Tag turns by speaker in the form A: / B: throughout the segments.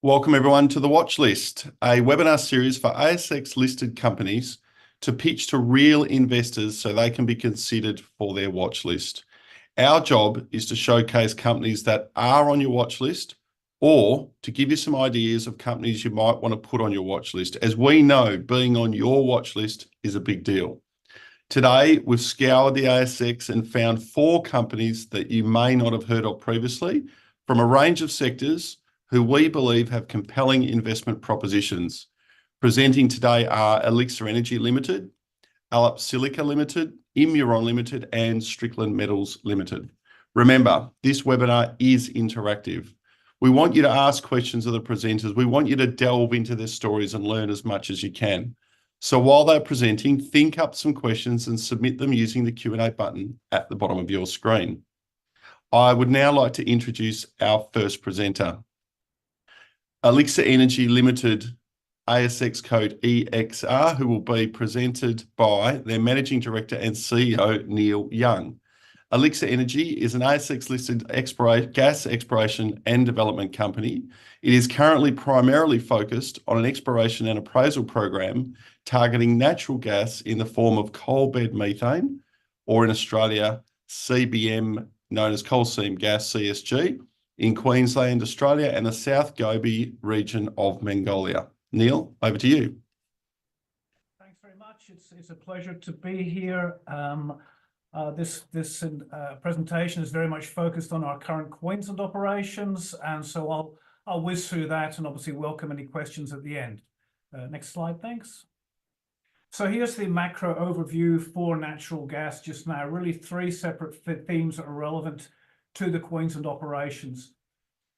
A: Welcome everyone to the Watchlist, a webinar series for ASX listed companies to pitch to real investors so they can be considered for their watch list. Our job is to showcase companies that are on your watch list or to give you some ideas of companies you might want to put on your watch list. As we know, being on your watch list is a big deal. Today, we've scoured the ASX and found 4 companies that you may not have heard of previously from a range of sectors who we believe have compelling investment propositions. Presenting today are Elixir Energy Limited, Allup Silica Limited, Immuron Limited, and Strickland Metals Limited. Remember, this webinar is interactive. We want you to ask questions of the presenters. We want you to delve into their stories and learn as much as you can. So while they're presenting, think up some questions and submit them using the Q&A button at the bottom of your screen. I would now like to introduce our first presenter. Elixir Energy Limited, ASX code EXR, who will be presented by their Managing Director and CEO, Neil Young. Elixir Energy is an ASX-listed gas exploration and development company. It is currently primarily focused on an exploration and appraisal program targeting natural gas in the form of coal bed methane, or in Australia, CBM, known as coal seam gas, CSG, in Queensland, Australia, and the South Gobi region of Mongolia. Neil, over to you.
B: Thanks very much. It's a pleasure to be here. This presentation is very much focused on our current Queensland operations, and so I'll whiz through that and obviously welcome any questions at the end. Next slide, thanks. So here's the macro overview for natural gas just now. Really 3 separate themes that are relevant to the Queensland operations.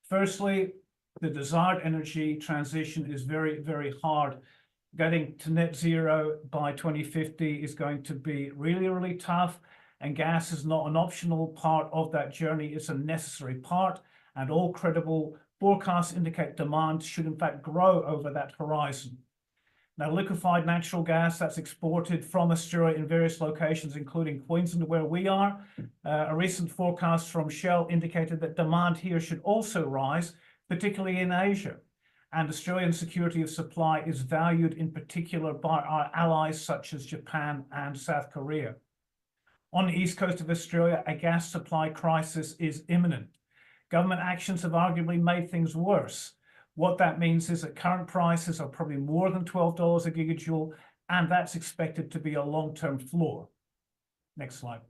B: Firstly, the desired energy transition is very, very hard. Getting to net zero by 2050 is going to be really, really tough, and gas is not an optional part of that journey. It's a necessary part, and all credible forecasts indicate demand should in fact grow over that horizon. Now, liquefied natural gas that's exported from Australia in various locations, including Queensland, where we are. A recent forecast from Shell indicated that demand here should also rise, particularly in Asia. And Australian security of supply is valued in particular by our allies such as Japan and South Korea. On the east coast of Australia, a gas supply crisis is imminent. Government actions have arguably made things worse. What that means is that current prices are probably more than $12 a gigajoule, and that's expected to be a long-term floor. Next slide.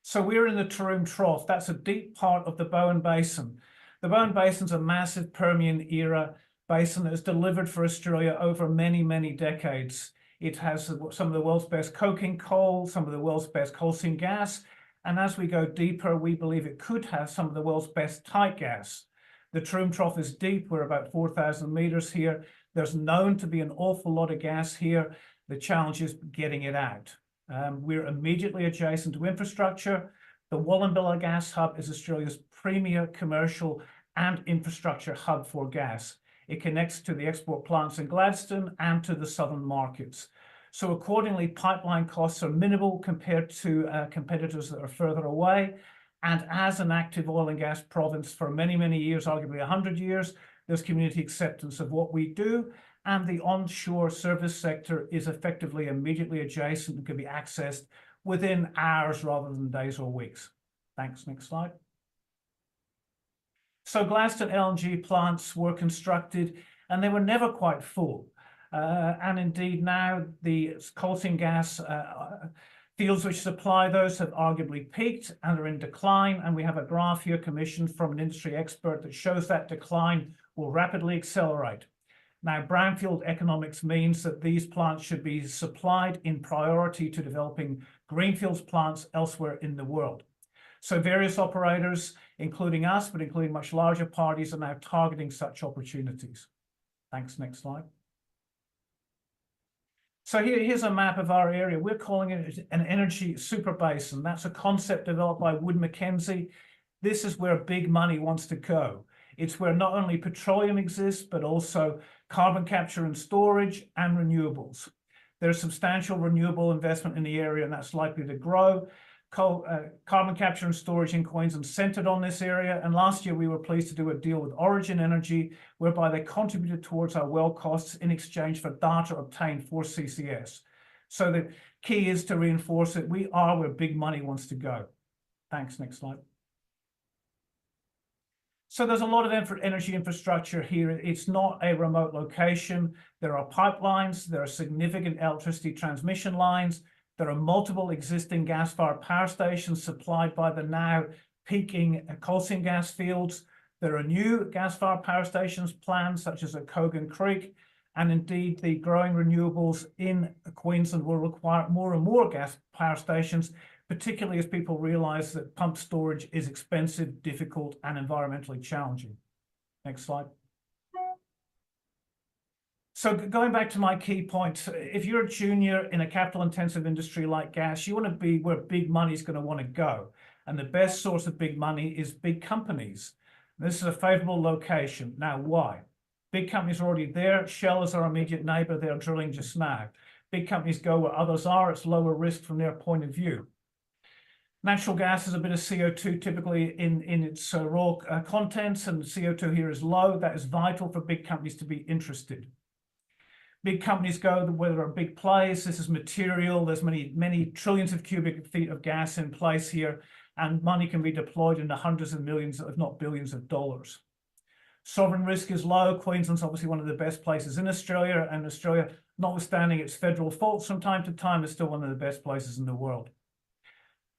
B: So we're in the Taroom Trough. That's a deep part of the Bowen Basin. The Bowen Basin is a massive Permian-era basin that has delivered for Australia over many, many decades. It has some of the world's best coking coal, some of the world's best coal seam gas, and as we go deeper, we believe it could have some of the world's best tight gas. The Taroom Trough is deep. We're about 4,000 meters here. There's known to be an awful lot of gas here. The challenge is getting it out. We're immediately adjacent to infrastructure. The Wallumbilla Gas Hub is Australia's premier commercial and infrastructure hub for gas. It connects to the export plants in Gladstone and to the southern markets. So accordingly, pipeline costs are minimal compared to competitors that are further away. And as an active oil and gas province for many, many years, arguably 100 years, there's community acceptance of what we do. And the onshore service sector is effectively immediately adjacent and can be accessed within hours rather than days or weeks. Thanks. Next slide. So Gladstone LNG plants were constructed and they were never quite full. And indeed now the coal seam gas fields which supply those have arguably peaked and are in decline, and we have a graph here commissioned from an industry expert that shows that decline will rapidly accelerate. Now, brownfield economics means that these plants should be supplied in priority to developing greenfields plants elsewhere in the world. So various operators, including us, but including much larger parties, are now targeting such opportunities. Thanks. Next slide. So here's a map of our area. We're calling it an energy super basin. That's a concept developed by Wood Mackenzie. This is where big money wants to go. It's where not only petroleum exists, but also carbon capture and storage and renewables. There's substantial renewable investment in the area, and that's likely to grow. carbon capture and storage in Queensland centered on this area. And last year, we were pleased to do a deal with Origin Energy, whereby they contributed towards our well costs in exchange for data obtained for CCS. So the key is to reinforce that we are where big money wants to go. Thanks. Next slide. So there's a lot of energy infrastructure here. It's not a remote location. There are pipelines. There are significant electricity transmission lines. There are multiple existing gas-fired power stations supplied by the now peaking coal seam gas fields. There are new gas-fired power stations planned, such as at Cogan Creek. And indeed, the growing renewables in Queensland will require more and more gas power stations, particularly as people realize that pumped storage is expensive, difficult, and environmentally challenging. Next slide. So going back to my key point, if you're a junior in a capital-intensive industry like gas, you want to be where big money is going to want to go. And the best source of big money is big companies. This is a favorable location. Now, why? Big companies are already there. Shell is our immediate neighbor. They're drilling just now. Big companies go where others are. It's lower risk from their point of view. Natural gas has a bit of CO2 typically in its raw contents, and CO2 here is low. That is vital for big companies to be interested. Big companies go where there are big plays. This is material. There's many trillions of cubic feet of gas in place here, and money can be deployed into hundreds of millions, if not billions of dollars. Sovereign risk is low. Queensland's obviously one of the best places in Australia, and Australia, notwithstanding its federal faults from time to time, is still one of the best places in the world.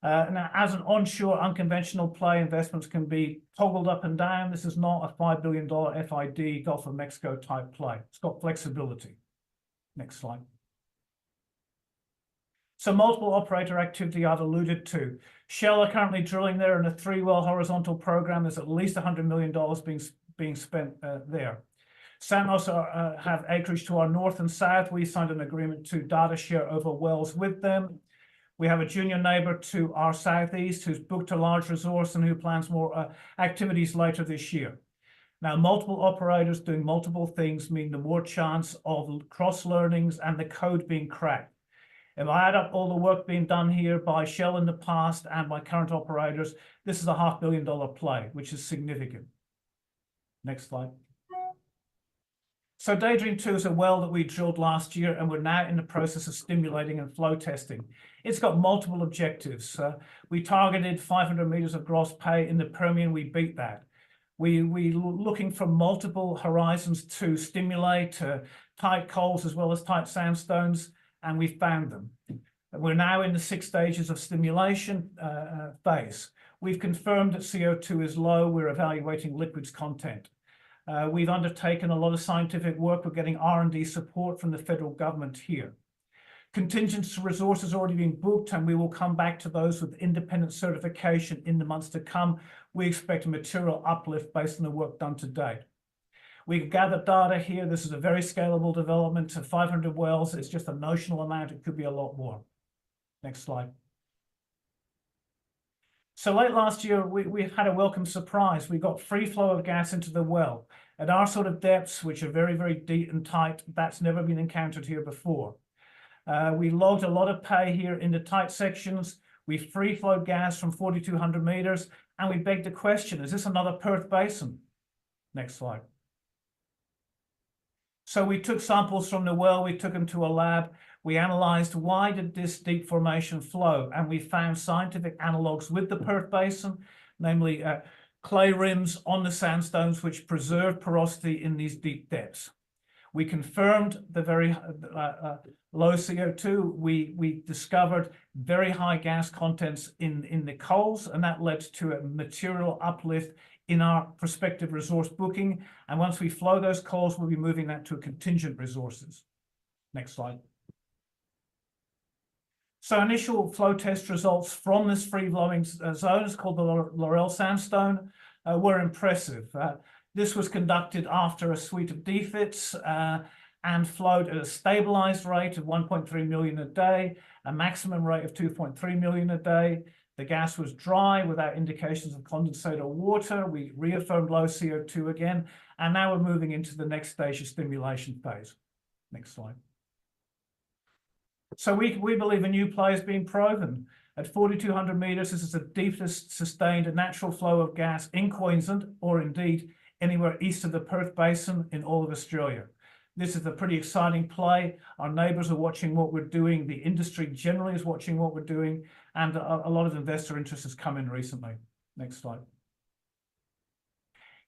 B: Now, as an onshore unconventional play, investments can be toggled up and down. This is not a $5 billion FID Gulf of Mexico type play. It's got flexibility. Next slide. So multiple operator activity I've alluded to. Shell are currently drilling there in a 3-well horizontal program. There's at least $100 million being spent there. Santos have acreage to our north and south. We signed an agreement to data share over wells with them. We have a junior neighbor to our southeast who's booked a large resource and who plans more activities later this year. Now, multiple operators doing multiple things mean the more chance of cross-learnings and the code being cracked. If I add up all the work being done here by Shell in the past and by current operators, this is a $500 million play, which is significant. Next slide. So Daydream 2 is a well that we drilled last year, and we're now in the process of stimulating and flow testing. It's got multiple objectives. We targeted 500 meters of gross pay in the Permian. We beat that. We looking for multiple horizons to stimulate tight coals as well as tight sandstones, and we found them. We're now in the 6 stages of stimulation phase. We've confirmed that CO2 is low. We're evaluating liquids content. We've undertaken a lot of scientific work. We're getting R&D support from the federal government here. Contingent resources already being booked, and we will come back to those with independent certification in the months to come. We expect a material uplift based on the work done to date. We've gathered data here. This is a very scalable development to 500 wells. It's just a notional amount. It could be a lot more. Next slide. So late last year, we had a welcome surprise. We got free flow of gas into the well. At our sort of depths, which are very, very deep and tight, that's never been encountered here before. We logged a lot of pay here in the tight sections. We free flowed gas from 4,200 meters, and we begged the question, is this another Perth Basin? Next slide. So we took samples from the well, we took them to a lab. We analyzed why did this deep formation flow, and we found scientific analogs with the Perth Basin, namely clay rims on the sandstones which preserve porosity in these deep depths. We confirmed the very low CO2. We discovered very high gas contents in the coals, and that led to a material uplift in our prospective resource booking. And once we flow those coals, we'll be moving that to contingent resources. Next slide. So initial flow test results from this free-flowing zone is called the Laurel Sandstone were impressive. This was conducted after a suite of defits and flowed at a stabilized rate of 1.3 million a day, a maximum rate of 2.3 million a day. The gas was dry without indications of condensate or water. We reaffirmed low CO2 again, and now we're moving into the next stage of stimulation phase. Next slide. So we believe a new play is being proven. At 4,200 metres, this is the deepest sustained natural flow of gas in Queensland, or indeed anywhere east of the Perth Basin in all of Australia. This is a pretty exciting play. Our neighbours are watching what we're doing. The industry generally is watching what we're doing, and a lot of investor interest has come in recently. Next slide.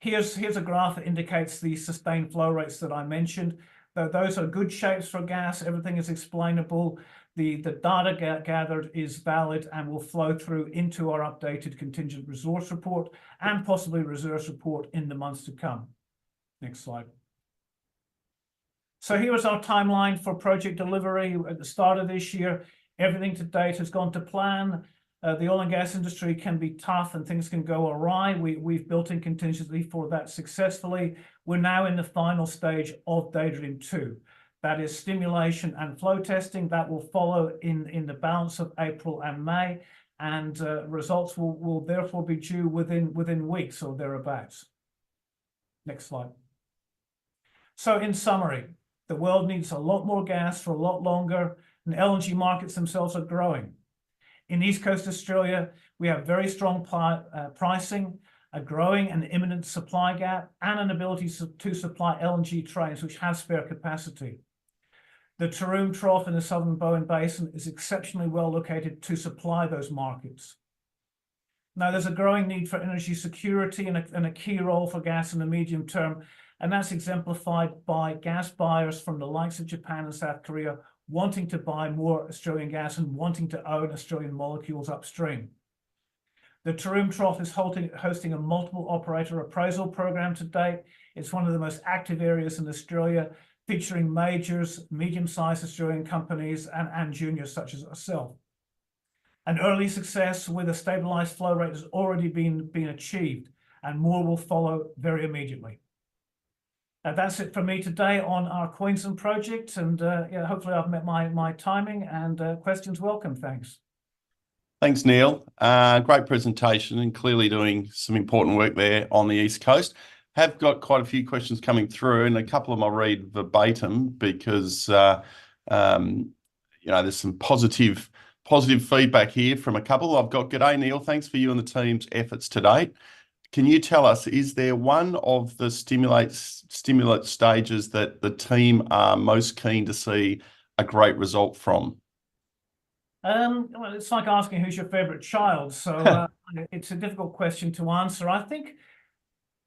B: Here's a graph that indicates the sustained flow rates that I mentioned. Those are good shapes for gas. Everything is explainable. The data gathered is valid and will flow through into our updated contingent resource report and possibly reserves report in the months to come. Next slide. So here is our timeline for project delivery at the start of this year. Everything to date has gone to plan. The oil and gas industry can be tough and things can go awry. We've built in contingency for that successfully. We're now in the final stage of Daydream 2. That is stimulation and flow testing. That will follow in the balance of April and May, and results will therefore be due within weeks or thereabouts. Next slide. So in summary, the world needs a lot more gas for a lot longer, and LNG markets themselves are growing. In East Coast Australia, we have very strong pricing, a growing and imminent supply gap, and an ability to supply LNG trains, which have spare capacity. The Taroom Trough in the Southern Bowen Basin is exceptionally well located to supply those markets. Now, there's a growing need for energy security and a key role for gas in the medium term, and that's exemplified by gas buyers from the likes of Japan and South Korea wanting to buy more Australian gas and wanting to own Australian molecules upstream. The Taroom Trough is hosting a multiple operator appraisal program to date. It's one of the most active areas in Australia, featuring majors, medium-sized Australian companies, and juniors such as ourselves. An early success with a stabilised flow rate has already been achieved, and more will follow very immediately. That's it for me today on our Queensland project, and yeah, hopefully I've met my timing, and questions welcome. Thanks.
A: Thanks, Neil. Great presentation and clearly doing some important work there on the East Coast. Have got quite a few questions coming through, and a couple of them I'll read verbatim because there's some positive feedback here from a couple. I've got, "G'day, Neil. Thanks for you and the team's efforts to date. Can you tell us, is there one of the stimulate stages that the team are most keen to see a great result from?"
B: Well, it's like asking who's your favourite child, so it's a difficult question to answer. I think,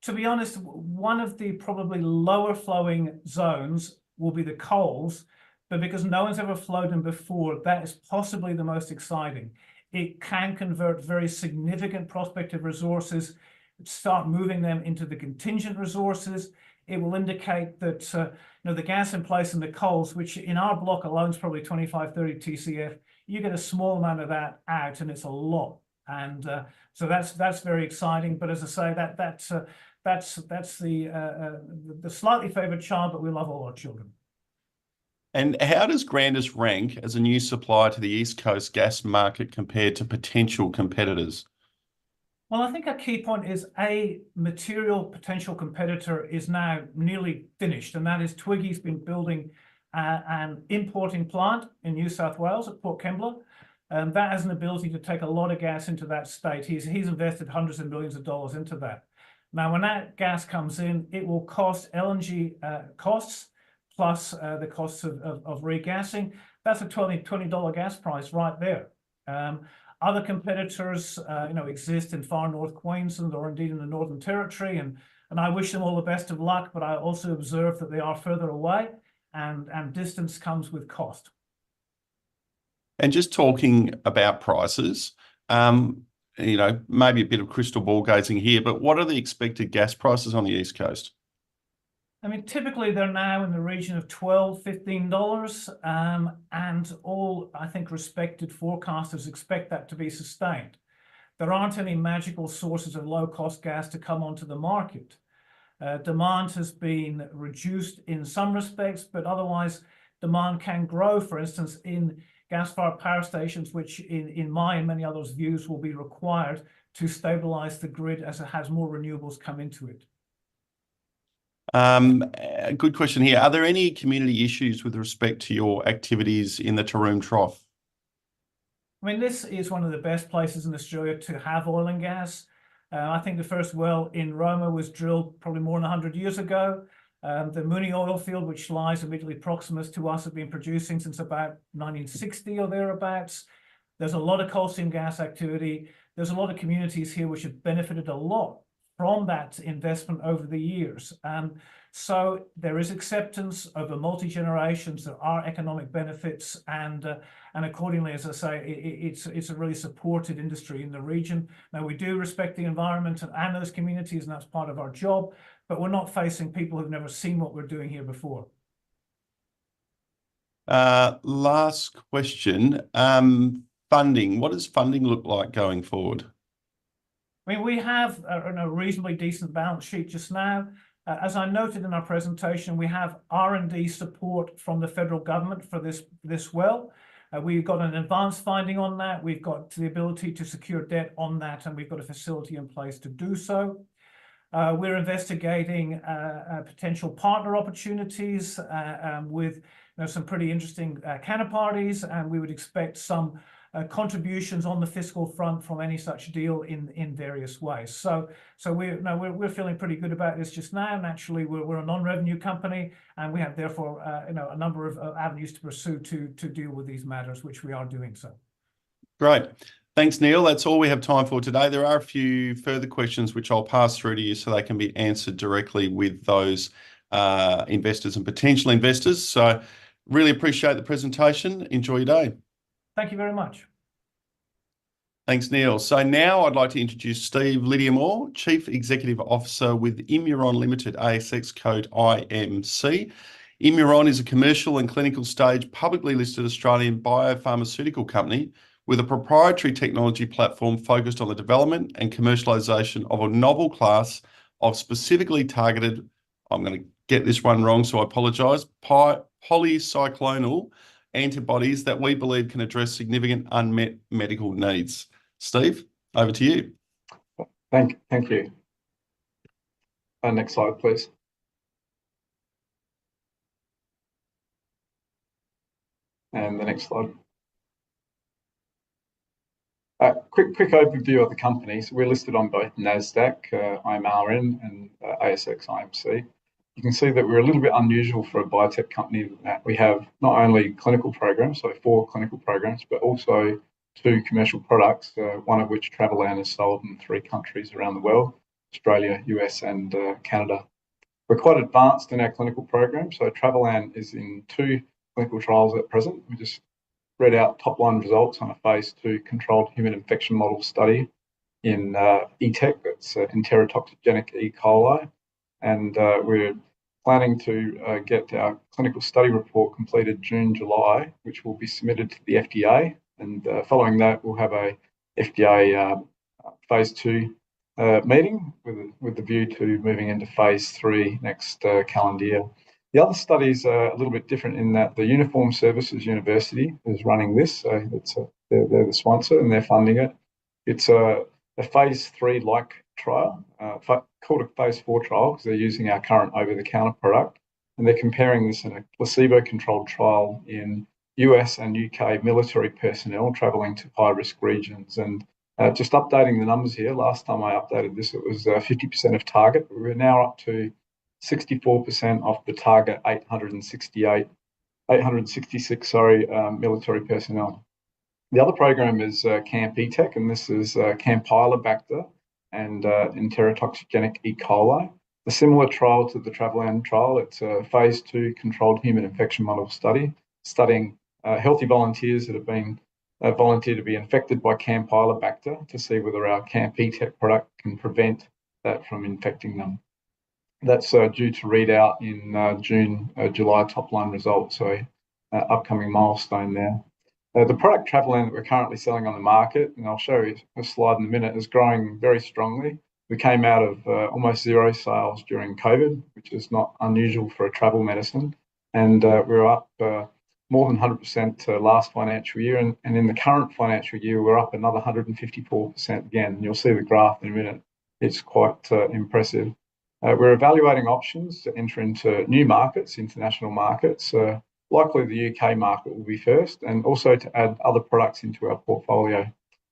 B: to be honest, one of the probably lower flowing zones will be the coals, but because no one's ever flowed them before, that is possibly the most exciting. It can convert very significant prospective resources, start moving them into the contingent resources. It will indicate that the gas in place in the coals, which in our block alone is probably 25, 30 TCF, you get a small amount of that out, and it's a lot. And so that's very exciting. But as I say, that's the slightly favoured child, but we love all our children.
A: And how does Grandis rank as a new supplier to the East Coast gas market compared to potential competitors?
B: Well, I think a key point is a material potential competitor is now nearly finished, and that is Twiggy's been building an importing plant in New South Wales at Port Kembla. That has an ability to take a lot of gas into that state. He's invested hundreds of millions of dollars into that. Now, when that gas comes in, it will cost LNG costs plus the costs of regassing. That's a $20 gas price right there. Other competitors, exist in far north Queensland or indeed in the Northern Territory, and I wish them all the best of luck. But I also observe that they are further away, and distance comes with cost.
A: And just talking about prices, maybe a bit of crystal ball gazing here, but what are the expected gas prices on the East Coast?
B: I mean, typically they're now in the region of $12, $15, and all, I think, respected forecasters expect that to be sustained. There aren't any magical sources of low-cost gas to come onto the market. Demand has been reduced in some respects, but otherwise demand can grow, for instance, in gas-fired power stations, which in my and many others' views will be required to stabilise the grid as it has more renewables come into it.
A: A good question here. Are there any community issues with respect to your activities in the Taroom Trough?
B: I mean, this is one of the best places in Australia to have oil and gas. I think the first well in Roma was drilled probably more than 100 years ago. The Mooney oil field, which lies immediately proximus to us, has been producing since about 1960 or thereabouts. There's a lot of coal seam gas activity. There's a lot of communities here which have benefited a lot from that investment over the years. So there is acceptance over multi-generations. There are economic benefits, and accordingly, as I say, it's a really supported industry in the region. Now, we do respect the environment and those communities, and that's part of our job, but we're not facing people who've never seen what we're doing here before.
A: Last question. Funding. What does funding look like going forward?
B: I mean, we have a reasonably decent balance sheet just now. As I noted in our presentation, we have R&D support from the federal government for this well. We've got an advanced finding on that. We've got the ability to secure debt on that, and we've got a facility in place to do so. We're investigating potential partner opportunities with some pretty interesting counterparties, and we would expect some contributions on the fiscal front from any such deal in various ways. So we're feeling pretty good about this just now. Naturally, we're a non-revenue company, and we have therefore a number of avenues to pursue to deal with these matters, which we are doing so.
A: Great. Thanks, Neil. That's all we have time for today. There are a few further questions which I'll pass through to you so they can be answered directly with those investors and potential investors. So really appreciate the presentation. Enjoy your day.
B: Thank you very much.
A: Thanks, Neil. So now I'd like to introduce Steve Lydeamore, Chief Executive Officer with Immuron Limited, ASX code IMC. Immuron is a commercial and clinical stage publicly listed Australian biopharmaceutical company with a proprietary technology platform focused on the development and commercialization of a novel class of specifically targeted, I'm going to get this one wrong, so I apologise, polycyclonal antibodies that we believe can address significant unmet medical needs. Steve, over to you.
C: Thank you. Next slide, please. And the next slide. Quick overview of the companies. We're listed on both NASDAQ, Immuron, and ASX IMC. You can see that we're a little bit unusual for a biotech company that we have not only clinical programs, so 4 clinical programs, but also 2 commercial products, one of which Travelan is sold in 3 countries around the world, Australia, US, and Canada. We're quite advanced in our clinical program. So Travelan is in 2 clinical trials at present. We just read out top-line results on a phase 2 controlled human infection model study in ETEC, that's enterotoxigenic E. coli. And we're planning to get our clinical study report completed June, July, which will be submitted to the FDA. And following that, we'll have a FDA phase 2 meeting with the view to moving into phase 3 next calendar year. The other studies are a little bit different in that the Uniformed Services University is running this. They're the sponsor and they're funding it. It's a phase 3-like trial, called a phase 4 trial because they're using our current over-the-counter product. And they're comparing this in a placebo-controlled trial in US and UK military personnel travelling to high-risk regions. And just updating the numbers here, last time I updated this, it was 50% of target. We're now up to 64% of the target 866 military personnel. The other program is Camp ETEC, and this is Campylobacter and enterotoxigenic E. coli. A similar trial to the Travelan trial. It's a phase 2 controlled human infection model study, studying healthy volunteers that have been volunteered to be infected by Campylobacter to see whether our Camp ETEC product can prevent that from infecting them. That's due to read out in June, July top-line results, so upcoming milestone there. The product Travelan that we're currently selling on the market, and I'll show you a slide in a minute, is growing very strongly. We came out of almost 0 sales during COVID, which is not unusual for a travel medicine. And we're up more than 100% last financial year. And in the current financial year, we're up another 154% again. You'll see the graph in a minute. It's quite impressive. We're evaluating options to enter into new markets, international markets, likely the UK market will be first, and also to add other products into our portfolio.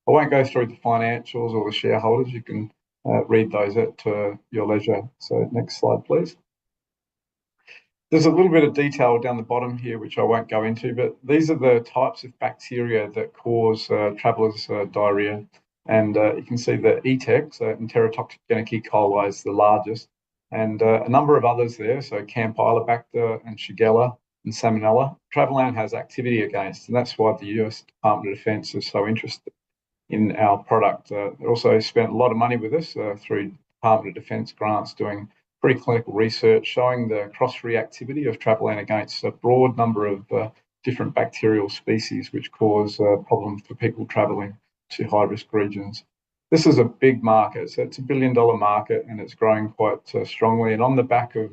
C: I won't go through the financials or the shareholders. You can read those at your leisure. So next slide, please. There's a little bit of detail down the bottom here, which I won't go into, but these are the types of bacteria that cause travellers' diarrhoea. And you can see the ETEC, so Enterotoxigenic E. coli, is the largest, and a number of others there, so Campylobacter and Shigella and Salmonella. Travelan has activity against, and that's why the US Department of Defence is so interested in our product. They also spent a lot of money with us through Department of Defence grants doing preclinical research showing the cross-reactivity of Travelan against a broad number of different bacterial species which cause problems for people travelling to high-risk regions. This is a big market, so it's $1 billion market and it's growing quite strongly. And on the back of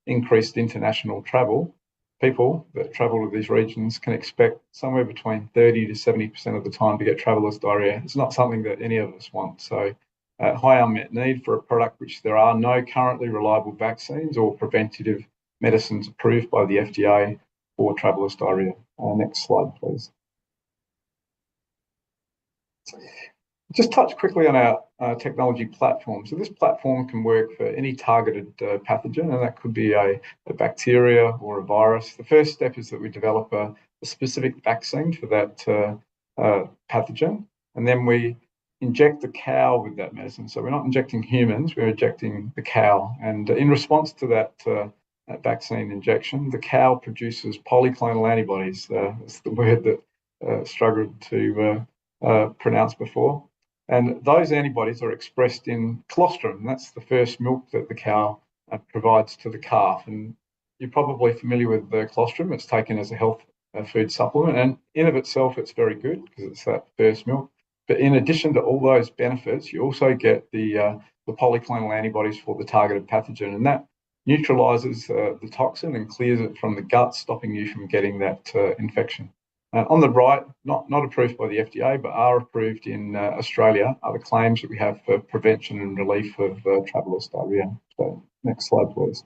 C: increased international travel, people that travel to these regions can expect somewhere between 30 to 70% of the time to get travellers' diarrhoea. It's not something that any of us want. So high unmet need for a product which there are no currently reliable vaccines or preventative medicines approved by the FDA for travellers' diarrhoea. Next slide, please. Just touch quickly on our technology platform. So this platform can work for any targeted pathogen, and that could be a bacteria or a virus. The first step is that we develop a specific vaccine for that pathogen, and then we inject the cow with that medicine. So we're not injecting humans, we're injecting the cow. And in response to that vaccine injection, the cow produces polyclonal antibodies. That's the word that struggled to pronounce before. And those antibodies are expressed in colostrum. That's the first milk that the cow provides to the calf. And you're probably familiar with the colostrum. It's taken as a health food supplement. And in of itself, it's very good because it's that first milk. But in addition to all those benefits, you also get the polyclonal antibodies for the targeted pathogen. And that neutralizes the toxin and clears it from the gut, stopping you from getting that infection. On the right, not approved by the FDA, but are approved in Australia, are the claims that we have for prevention and relief of travellers' diarrhoea. So next slide, please.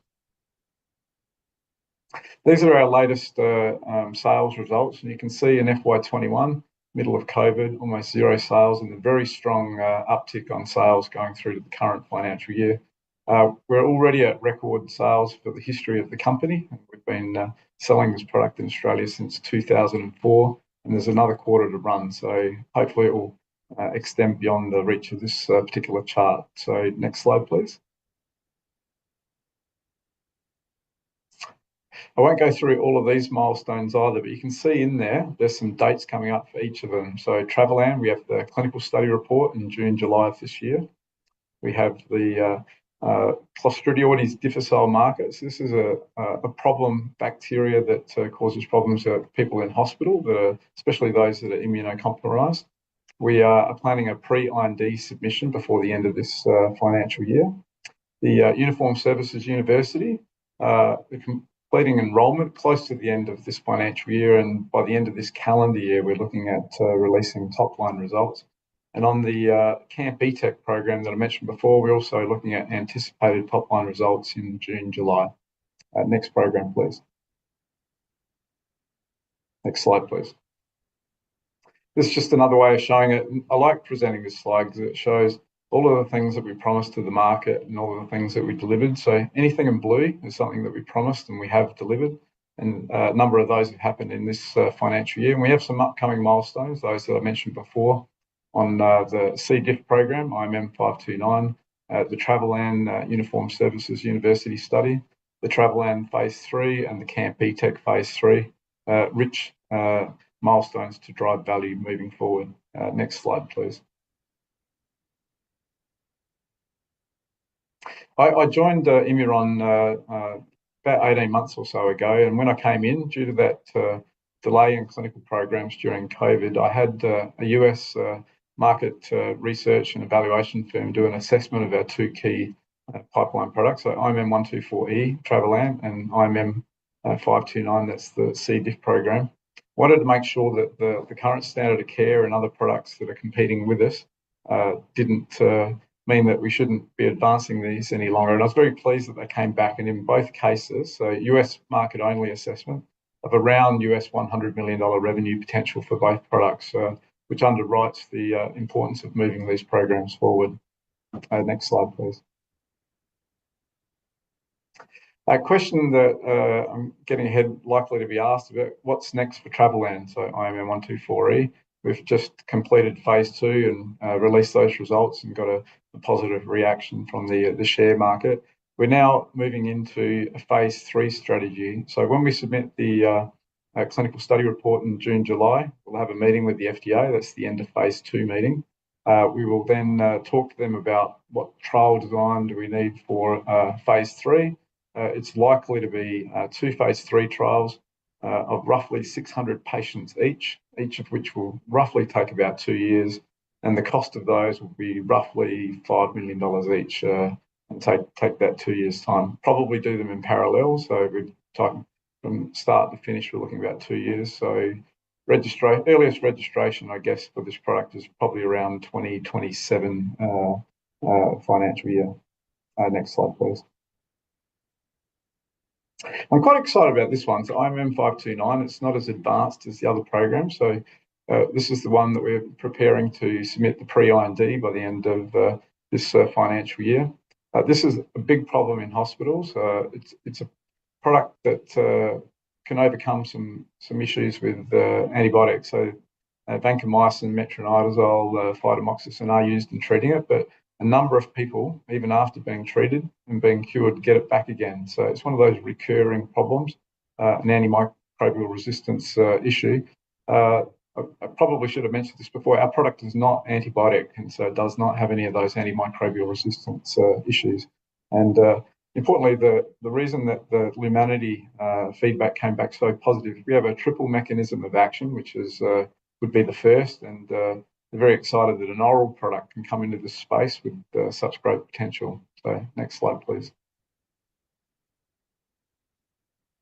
C: These are our latest sales results, and you can see in FY21, middle of COVID, almost zero sales and a very strong uptick on sales going through to the current financial year. We're already at record sales for the history of the company. We've been selling this product in Australia since 2004, and there's another quarter to run. So hopefully it will extend beyond the reach of this particular chart. So next slide, please. I won't go through all of these milestones either, but you can see in there's some dates coming up for each of them. So Travelan, we have the clinical study report in June, July of this year. We have the Clostridioides difficile markers. This is a problem bacteria that causes problems for people in hospital, especially those that are immunocompromised. We are planning a pre-IND submission before the end of this financial year. The Uniform Services University, completing enrolment close to the end of this financial year, and by the end of this calendar year, we're looking at releasing top-line results. And on the Camp ETEC program that I mentioned before, we're also looking at anticipated top-line results in June, July. Next program, please. Next slide, please. This is just another way of showing it. I like presenting this slide because it shows all of the things that we promised to the market and all of the things that we delivered. So anything in blue is something that we promised and we have delivered. And a number of those have happened in this financial year. And we have some upcoming milestones, those that I mentioned before, on the C. diff program, IMM 529, the Travelan Uniform Services University study, the Travelan Phase 3 and the Camp ETEC Phase 3, rich milestones to drive value moving forward. Next slide, please. I joined Immuron about 18 months or so ago, and when I came in, due to that delay in clinical programs during COVID, I had a US market research and evaluation firm do an assessment of our two key pipeline products, so IMM 124E, Travelan, and IMM 529, that's the C. diff program. Wanted to make sure that the current standard of care and other products that are competing with us didn't mean that we shouldn't be advancing these any longer. And I was very pleased that they came back, and in both cases, so US market only assessment, of around US $100 million revenue potential for both products, which underwrites the importance of moving these programs forward. Next slide, please. A question that I'm getting ahead likely to be asked about, what's next for Travelland? So IMM124E, we've just completed phase 2 and released those results and got a positive reaction from the share market. We're now moving into a phase 3 strategy. So when we submit the clinical study report in June, July, we'll have a meeting with the FDA. That's the end of phase 2 meeting. We will then talk to them about what trial design do we need for phase 3. It's likely to be 2 phase 3 trials of roughly 600 patients each of which will roughly take about 2 years. And the cost of those will be roughly $5 million each, and take that 2 years' time. Probably do them in parallel. So we've talked from start to finish, we're looking about 2 years. So earliest registration, I guess, for this product is probably around 2027 financial year. Next slide, please. I'm quite excited about this one. So IMM529, it's not as advanced as the other programs. So this is the one that we're preparing to submit the pre-IND by the end of this financial year. This is a big problem in hospitals. It's a product that can overcome some issues with antibiotics. So vancomycin, metronidazole, phytomoxicin are used in treating it, but a number of people, even after being treated and being cured, get it back again. So it's one of those recurring problems, an antimicrobial resistance issue. I probably should have mentioned this before. Our product is not antibiotic, and so it does not have any of those antimicrobial resistance issues. And importantly, the reason that the Lumanity feedback came back so positive, we have a triple mechanism of action, which is would be the first, and we're very excited that an oral product can come into this space with such great potential. So next slide, please.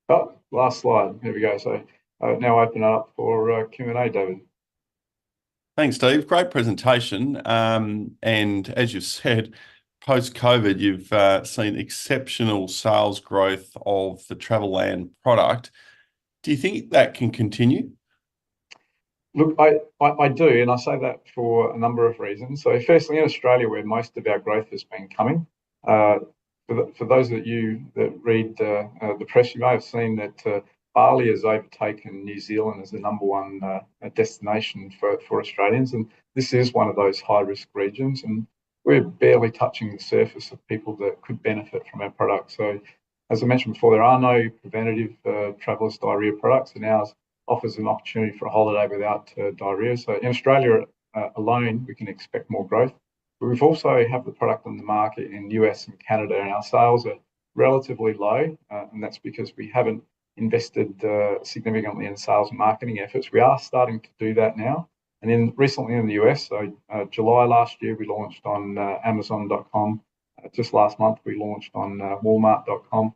C: Oh, last slide. Here we go. So now open it up for Q&A, David.
A: Thanks, Steve. Great presentation. And as you've said, post-COVID, you've seen exceptional sales growth of the Travelland product. Do you think that can continue?
C: Look, I do, and I say that for a number of reasons. So firstly, in Australia, where most of our growth has been coming, for those of you that read the press, you may have seen that Bali has overtaken New Zealand as the #1 destination for Australians, and this is one of those high-risk regions, and we're barely touching the surface of people that could benefit from our product. So, as I mentioned before, there are no preventative traveller's diarrhoea products, and ours offers an opportunity for a holiday without diarrhoea. So in Australia alone, we can expect more growth. But we've also have the product on the market in US and Canada, and our sales are relatively low, and that's because we haven't invested significantly in sales and marketing efforts. We are starting to do that now. And then recently in the US, so July last year, we launched on Amazon.com. Just last month, we launched on Walmart.com.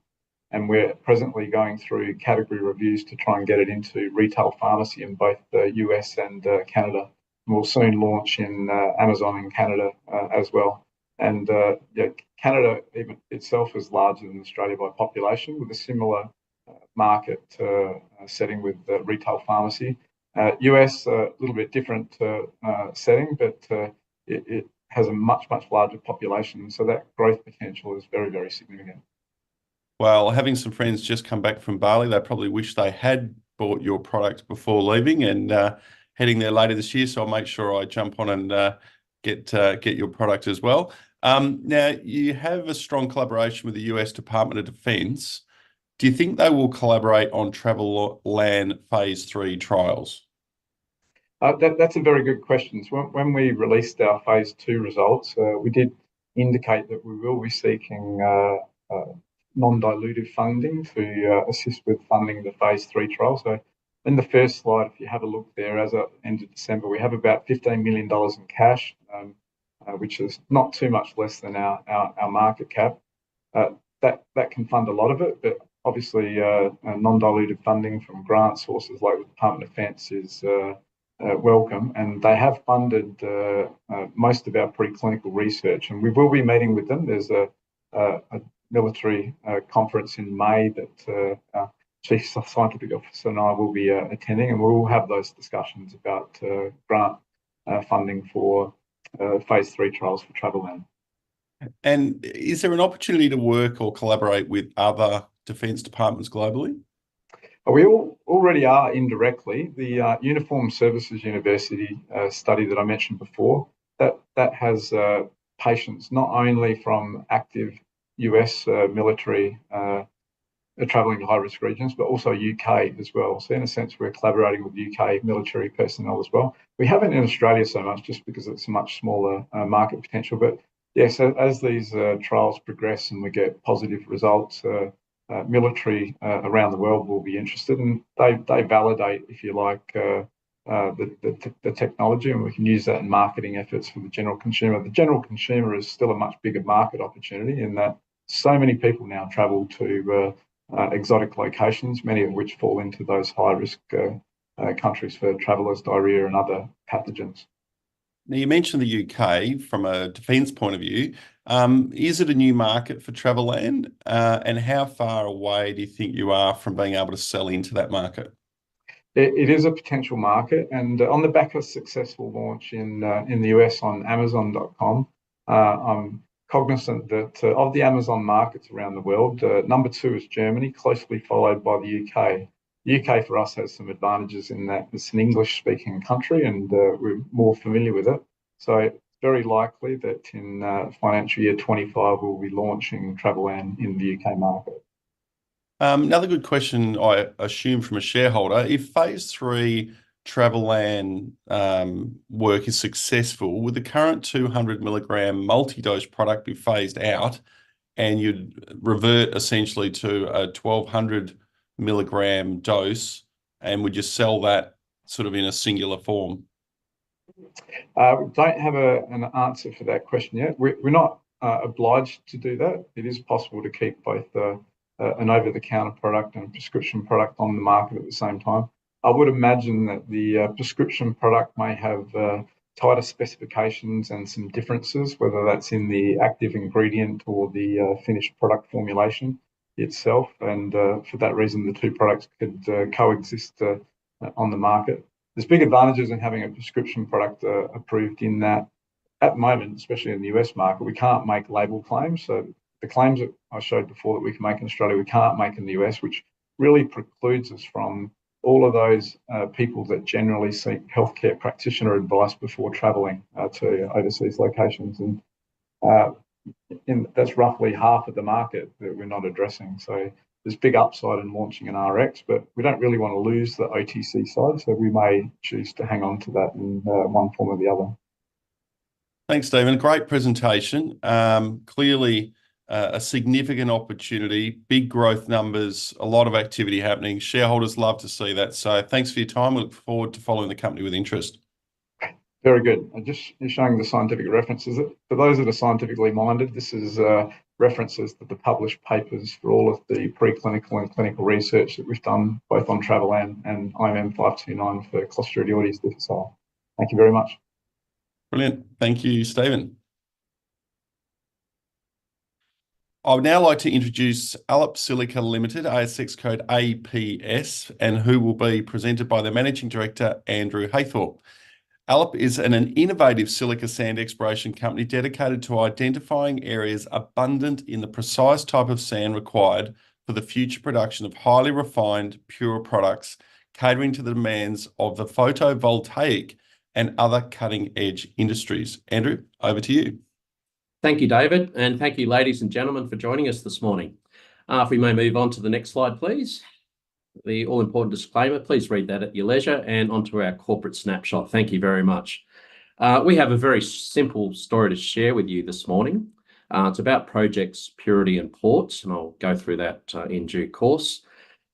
C: And we're presently going through category reviews to try and get it into retail pharmacy in both the US and Canada. And we'll soon launch in Amazon in Canada as well. And Canada even itself is larger than Australia by population, with a similar market setting with retail pharmacy. US, a little bit different setting, but it has a much larger population. So that growth potential is very, very significant.
A: Well, having some friends just come back from Bali, they probably wish they had bought your product before leaving, and heading there later this year. So I'll make sure I jump on and get your product as well. Now, you have a strong collaboration with the US Department of Defense. Do you think they will collaborate on Travelland phase 3 trials?
C: That's a very good question. So when we released our phase 2 results, we did indicate that we will be seeking non-dilutive funding to assist with funding the phase 3 trial. So in the first slide, if you have a look there, as at end of December, we have about $15 million in cash, which is not too much less than our market cap. That can fund a lot of it, but obviously non-dilutive funding from grant sources like the Department of Defense is welcome, and they have funded most of our preclinical research, and we will be meeting with them. There's a military conference in May that Chief Scientific Officer, and I will be attending, and we'll have those discussions about grant funding for phase 3 trials for Travelan.
A: And is there an opportunity to work or collaborate with other defence departments globally?
C: We already are indirectly. The Uniformed Services University study that I mentioned before, that has patients not only from active US military travelling to high-risk regions, but also UK as well. So in a sense, we're collaborating with UK military personnel as well. We haven't in Australia so much just because it's a much smaller market potential. But yes, as these trials progress and we get positive results, military around the world will be interested, and they validate, if you like, the technology, and we can use that in marketing efforts for the general consumer. The general consumer is still a much bigger market opportunity in that so many people now travel to exotic locations, many of which fall into those high-risk countries for travellers, diarrhoea and other pathogens.
A: Now, you mentioned the UK from a defence point of view. Is it a new market for Travelan? And how far away do you think you are from being able to sell into that market?
C: It is a potential market, and on the back of a successful launch in the US on Amazon.com, I'm cognizant that of the Amazon markets around the world, number 2 is Germany, closely followed by the UK. The UK for us has some advantages in that it's an English-speaking country, and we're more familiar with it. So it's very likely that in financial year 25 we'll be launching Travelan in the UK market.
A: Another good question, I assume, from a shareholder: if phase 3 Travelan work is successful, would the current 200 milligram multi-dose product be phased out and you'd revert essentially to a 1200 milligram dose, and would you sell that sort of in a singular form?
C: We don't have an answer for that question yet. We're not obliged to do that. It is possible to keep both an over-the-counter product and a prescription product on the market at the same time. I would imagine that the prescription product may have tighter specifications and some differences, whether that's in the active ingredient or the finished product formulation itself. And for that reason, the two products could coexist on the market. There's big advantages in having a prescription product approved in that at the moment, especially in the US market, we can't make label claims. So the claims that I showed before that we can make in Australia, we can't make in the US, which really precludes us from all of those people that generally seek healthcare practitioner advice before travelling to overseas locations. And that's roughly half of the market that we're not addressing. So there's big upside in launching an RX, but we don't really want to lose the OTC side. So we may choose to hang on to that in one form or the other.
A: Thanks, Stephen. Great presentation. Clearly a significant opportunity, big growth numbers, a lot of activity happening. Shareholders love to see that. So thanks for your time. We look forward to following the company with interest.
C: Very good. I'm just showing the scientific references. For those that are scientifically minded, this is references to the published papers for all of the preclinical and clinical research that we've done, both on Travelan and IMM529 for Clostridioides difficile. Thank you very much.
A: Brilliant. Thank you, Stephen. I would now like to introduce Allup Silica Limited, ASX code APS, and who will be presented by the Managing Director, Andrew Haythorpe. Allup is an innovative silica sand exploration company dedicated to identifying areas abundant in the precise type of sand required for the future production of highly refined, pure products, catering to the demands of the photovoltaic and other cutting-edge industries. Andrew, over to you.
D: Thank you, David, and thank you, ladies and gentlemen, for joining us this morning. If we may move on to the next slide, please. The all-important disclaimer, please read that at your leisure, and onto our corporate snapshot. Thank you very much. We have a very simple story to share with you this morning. It's about projects, purity and ports, and I'll go through that in due course.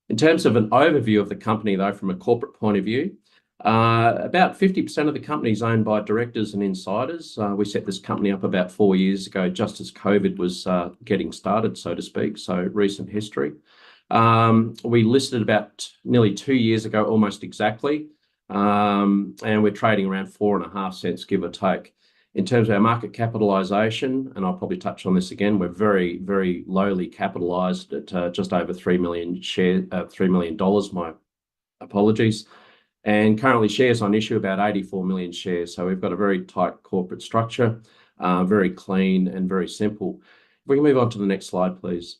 D: In terms of an overview of the company, though, from a corporate point of view, about 50% of the company is owned by directors and insiders. We set this company up about 4 years ago, just as COVID was getting started, so to speak, so recent history. We listed about nearly 2 years ago, almost exactly, and we're trading around 4.5 cents, give or take. In terms of our market capitalisation, and I'll probably touch on this again, we're very, very lowly capitalised at just over $3 million. My apologies. And currently shares on issue about 84 million shares. So we've got a very tight corporate structure, very clean and very simple. If we can move on to the next slide, please.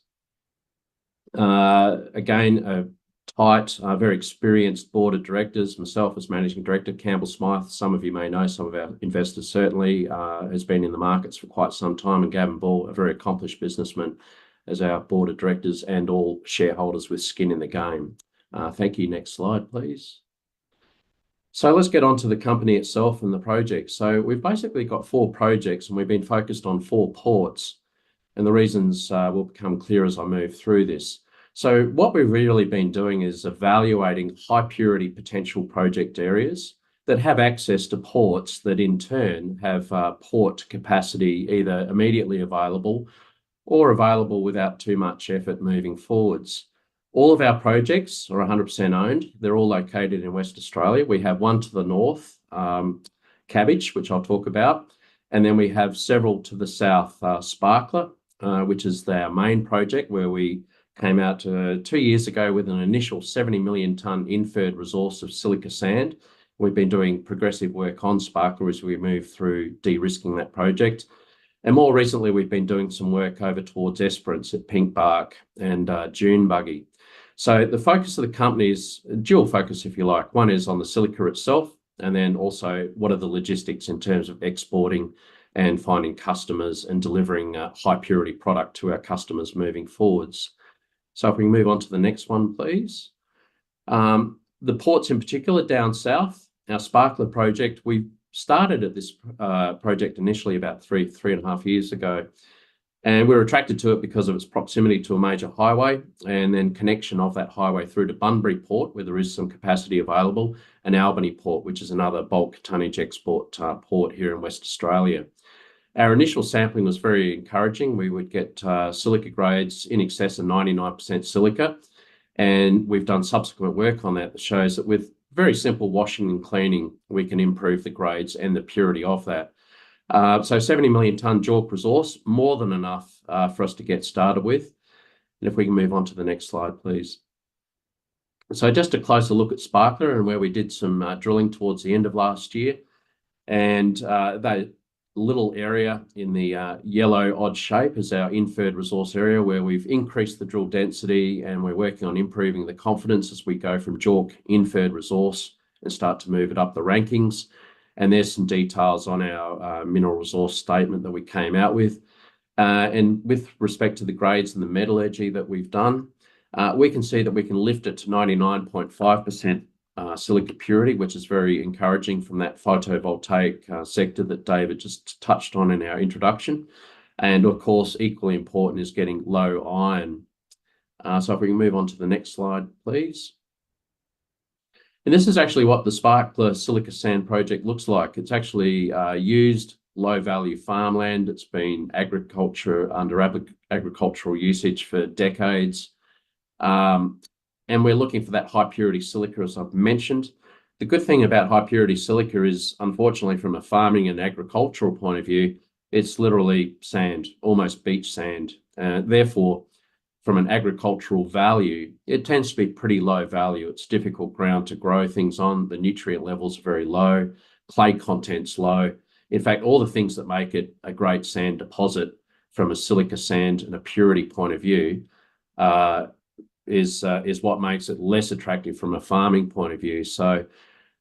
D: Again, a tight, very experienced board of directors. Myself as managing director, Campbell Smythe. Some of you may know, some of our investors certainly, has been in the markets for quite some time, and Gavin Ball, a very accomplished businessman, as our board of directors, and all shareholders with skin in the game. Thank you. Next slide, please. So let's get on to the company itself and the project. So we've basically got 4 projects, and we've been focused on 4 ports, and the reasons will become clear as I move through this. So what we've really been doing is evaluating high purity potential project areas that have access to ports that in turn have port capacity either immediately available or available without too much effort moving forwards. All of our projects are 100% owned. They're all located in West Australia. We have one to the north, Cabbage, which I'll talk about. And then we have several to the south, Sparkler, which is our main project, where we came out 2 years ago with an initial 70 million tonne inferred resource of silica sand. We've been doing progressive work on Sparkler as we move through de-risking that project. And more recently, we've been doing some work over towards Esperance at Pinkbark and June Buggy. So the focus of the company is dual focus, if you like. One is on the silica itself, and then also what are the logistics in terms of exporting and finding customers and delivering high purity product to our customers moving forwards. So if we can move on to the next one, please. The ports in particular down south, our Sparkler project, we started at this project initially about three and a half years ago. And we were attracted to it because of its proximity to a major highway, and then connection of that highway through to Bunbury Port, where there is some capacity available, and Albany Port, which is another bulk tonnage export port here in West Australia. Our initial sampling was very encouraging. We would get silica grades in excess of 99% silica, and we've done subsequent work on that shows that with very simple washing and cleaning, we can improve the grades and the purity of that. So 70 million tonne JORC resource, more than enough for us to get started with. And if we can move on to the next slide, please. So just a closer look at Sparkler and where we did some drilling towards the end of last year. And that little area in the yellow odd shape is our inferred resource area, where we've increased the drill density, and we're working on improving the confidence as we go from JORC inferred resource and start to move it up the rankings. And there's some details on our mineral resource statement that we came out with. And with respect to the grades and the metallurgy that we've done, we can see that we can lift it to 99.5% silica purity, which is very encouraging from that photovoltaic sector that David just touched on in our introduction. And of course, equally important is getting low iron. So if we can move on to the next slide, please. And this is actually what the Sparkler Silica Sand project looks like. It's actually used low-value farmland. It's been agriculture under agricultural usage for decades. And we're looking for that high-purity silica, as I've mentioned. The good thing about high-purity silica is, unfortunately, from a farming and agricultural point of view, it's literally sand, almost beach sand. Therefore, from an agricultural value, it tends to be pretty low value. It's difficult ground to grow things on. The nutrient levels are very low. Clay content's low. In fact, all the things that make it a great sand deposit from a silica sand and a purity point of view is what makes it less attractive from a farming point of view. So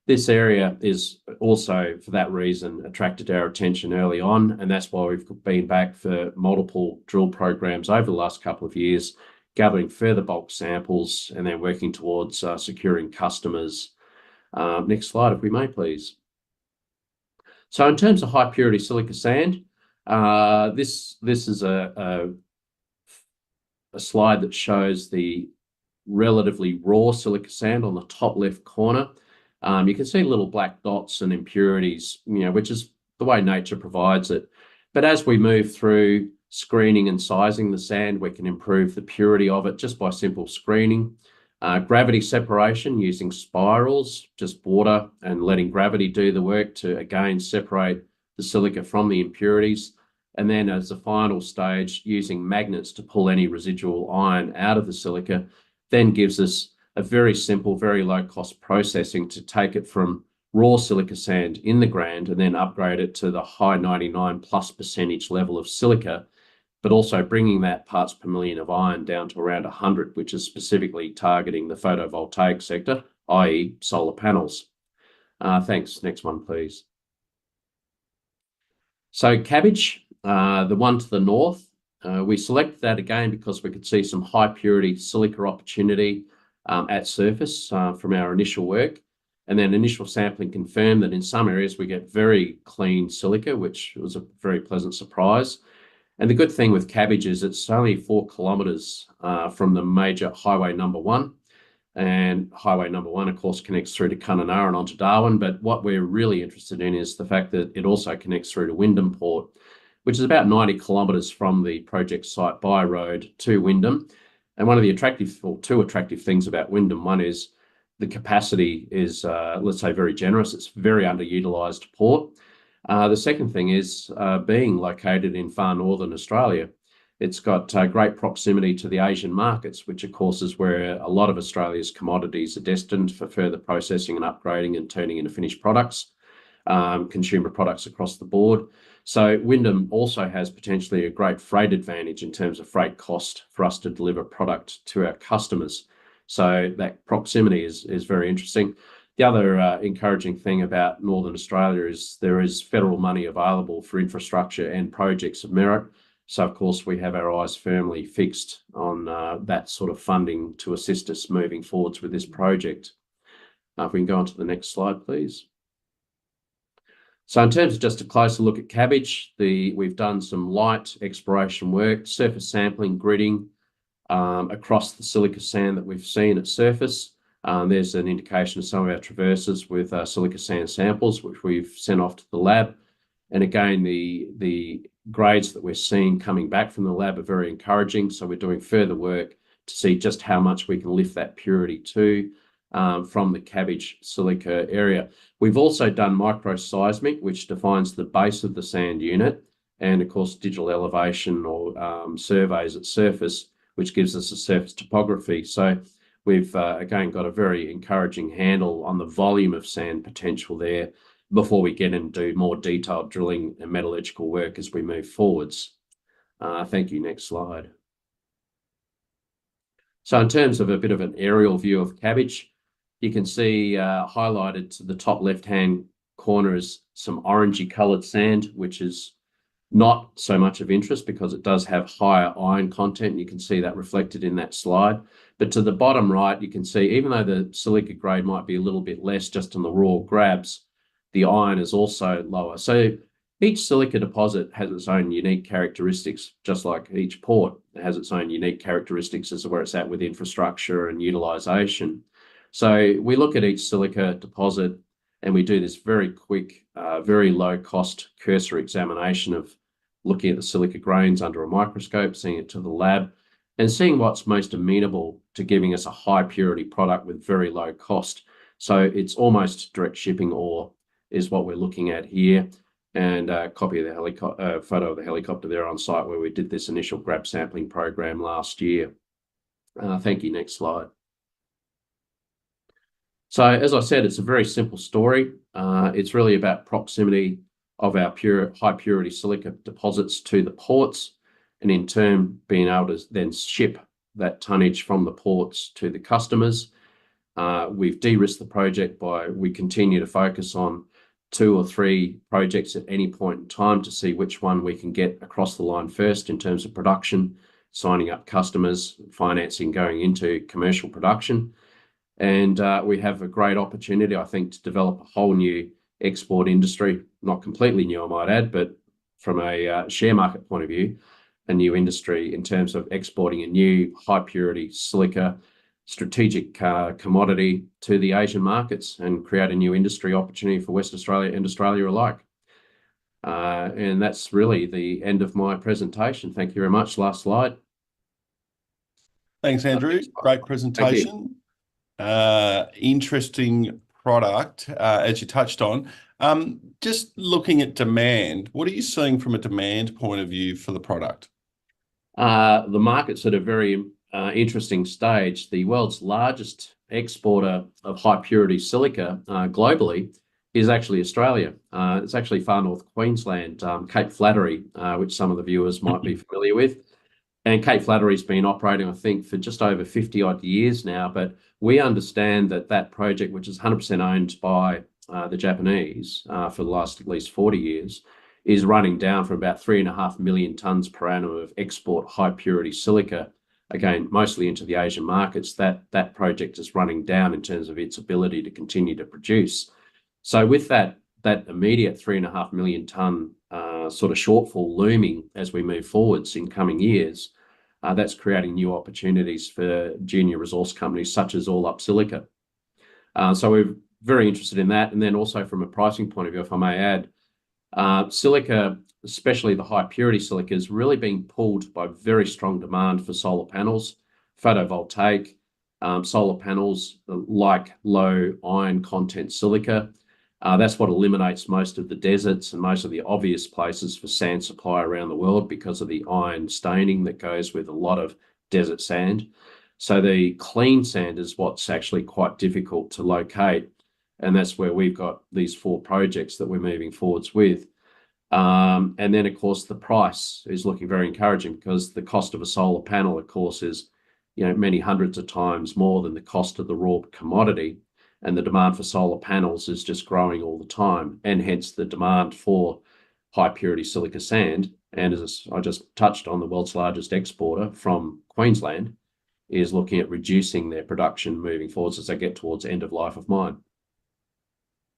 D: this area is also, for that reason, attracted our attention early on, and that's why we've been back for multiple drill programs over the last couple of years, gathering further bulk samples and then working towards securing customers. Next slide, if we may, please. So in terms of high purity silica sand, this is a slide that shows the relatively raw silica sand on the top left corner. You can see little black dots and impurities, which is the way nature provides it. But as we move through screening and sizing the sand, we can improve the purity of it just by simple screening. Gravity separation using spirals, just water and letting gravity do the work to, again, separate the silica from the impurities. And then as a final stage, using magnets to pull any residual iron out of the silica, then gives us a very simple, very low cost processing to take it from raw silica sand in the ground and then upgrade it to the high 99+% level of silica, but also bringing that parts per million of iron down to around 100, which is specifically targeting the photovoltaic sector, i.e. solar panels. Thanks. Next one, please. So cabbage, the one to the north, we selected that again because we could see some high purity silica opportunity at surface from our initial work. And then initial sampling confirmed that in some areas we get very clean silica, which was a very pleasant surprise. And the good thing with cabbage is it's only 4 kilometres from the major highway number 1. And highway number 1, of course, connects through to Kununurra and onto Darwin. But what we're really interested in is the fact that it also connects through to Wyndham Port, which is about 90 kilometres from the project site by road to Wyndham. And one of the two attractive things about Wyndham, one is the capacity is, let's say, very generous. It's a very underutilised port. The second thing is being located in far northern Australia. It's got great proximity to the Asian markets, which of course is where a lot of Australia's commodities are destined for further processing and upgrading and turning into finished products, consumer products across the board. So Wyndham also has potentially a great freight advantage in terms of freight cost for us to deliver product to our customers. So that proximity is very interesting. The other encouraging thing about Northern Australia is there is federal money available for infrastructure and projects of merit. So, of course, we have our eyes firmly fixed on that sort of funding to assist us moving forwards with this project. If we can go on to the next slide, please. So in terms of just a closer look at cabbage, we've done some light exploration work, surface sampling, gridding across the silica sand that we've seen at surface. There's an indication of some of our traverses with silica sand samples, which we've sent off to the lab. And again, the grades that we're seeing coming back from the lab are very encouraging. So we're doing further work to see just how much we can lift that purity to from the cabbage silica area. We've also done microseismic, which defines the base of the sand unit, and of course digital elevation or surveys at surface, which gives us a surface topography. So we've again got a very encouraging handle on the volume of sand potential there before we get and do more detailed drilling and metallurgical work as we move forwards. Thank you. Next slide. So in terms of a bit of an aerial view of cabbage, you can see highlighted to the top left-hand corner is some orangey coloured sand, which is not so much of interest because it does have higher iron content. You can see that reflected in that slide. But to the bottom right, you can see even though the silica grade might be a little bit less just on the raw grabs, the iron is also lower. So each silica deposit has its own unique characteristics, just like each port has its own unique characteristics as to where it's at with infrastructure and utilisation. So we look at each silica deposit and we do this very quick, very low cost cursory examination of looking at the silica grains under a microscope, seeing it to the lab and seeing what's most amenable to giving us a high purity product with very low cost. So it's almost direct shipping ore is what we're looking at here, and a copy of the helicopter, photo of the helicopter there on site where we did this initial grab sampling program last year. Thank you. Next slide. So as I said, it's a very simple story. It's really about proximity of our high purity silica deposits to the ports, and in turn being able to then ship that tonnage from the ports to the customers. We've de-risked the project by we continue to focus on 2 or 3 projects at any point in time to see which one we can get across the line first in terms of production, signing up customers, financing going into commercial production. And we have a great opportunity, I think, to develop a whole new export industry, not completely new, I might add, but from a share market point of view, a new industry in terms of exporting a new high purity silica strategic commodity to the Asian markets and create a new industry opportunity for West Australia and Australia alike. And that's really the end of my presentation. Thank you very much. Last slide.
A: Thanks, Andrew. Great presentation. Interesting product, as you touched on. Just looking at demand, what are you seeing from a demand point of view for the product?
D: The market's at a very interesting stage. The world's largest exporter of high purity silica globally is actually Australia. It's actually far north Queensland, Cape Flattery, which some of the viewers might be familiar with. And Cape Flattery's been operating, I think, for just over 50 odd years now. But we understand that that project, which is 100% owned by the Japanese for the last at least 40 years, is running down from about 3.5 million tonnes per annum of export high purity silica, again, mostly into the Asian markets. That project is running down in terms of its ability to continue to produce. So with that immediate 3.5 million tonne sort of shortfall looming as we move forwards in coming years, that's creating new opportunities for junior resource companies such as Allup Silica. So we're very interested in that. And then also from a pricing point of view, if I may add, silica, especially the high purity silica, is really being pulled by very strong demand for solar panels, photovoltaic solar panels like low iron content silica. That's what eliminates most of the deserts and most of the obvious places for sand supply around the world because of the iron staining that goes with a lot of desert sand. So the clean sand is what's actually quite difficult to locate. And that's where we've got these 4 projects that we're moving forwards with. And then, of course, the price is looking very encouraging because the cost of a solar panel, of course, is many hundreds of times more than the cost of the raw commodity. And the demand for solar panels is just growing all the time, and hence the demand for high purity silica sand. And as I just touched on, the world's largest exporter from Queensland is looking at reducing their production moving forwards as they get towards end of life of mine.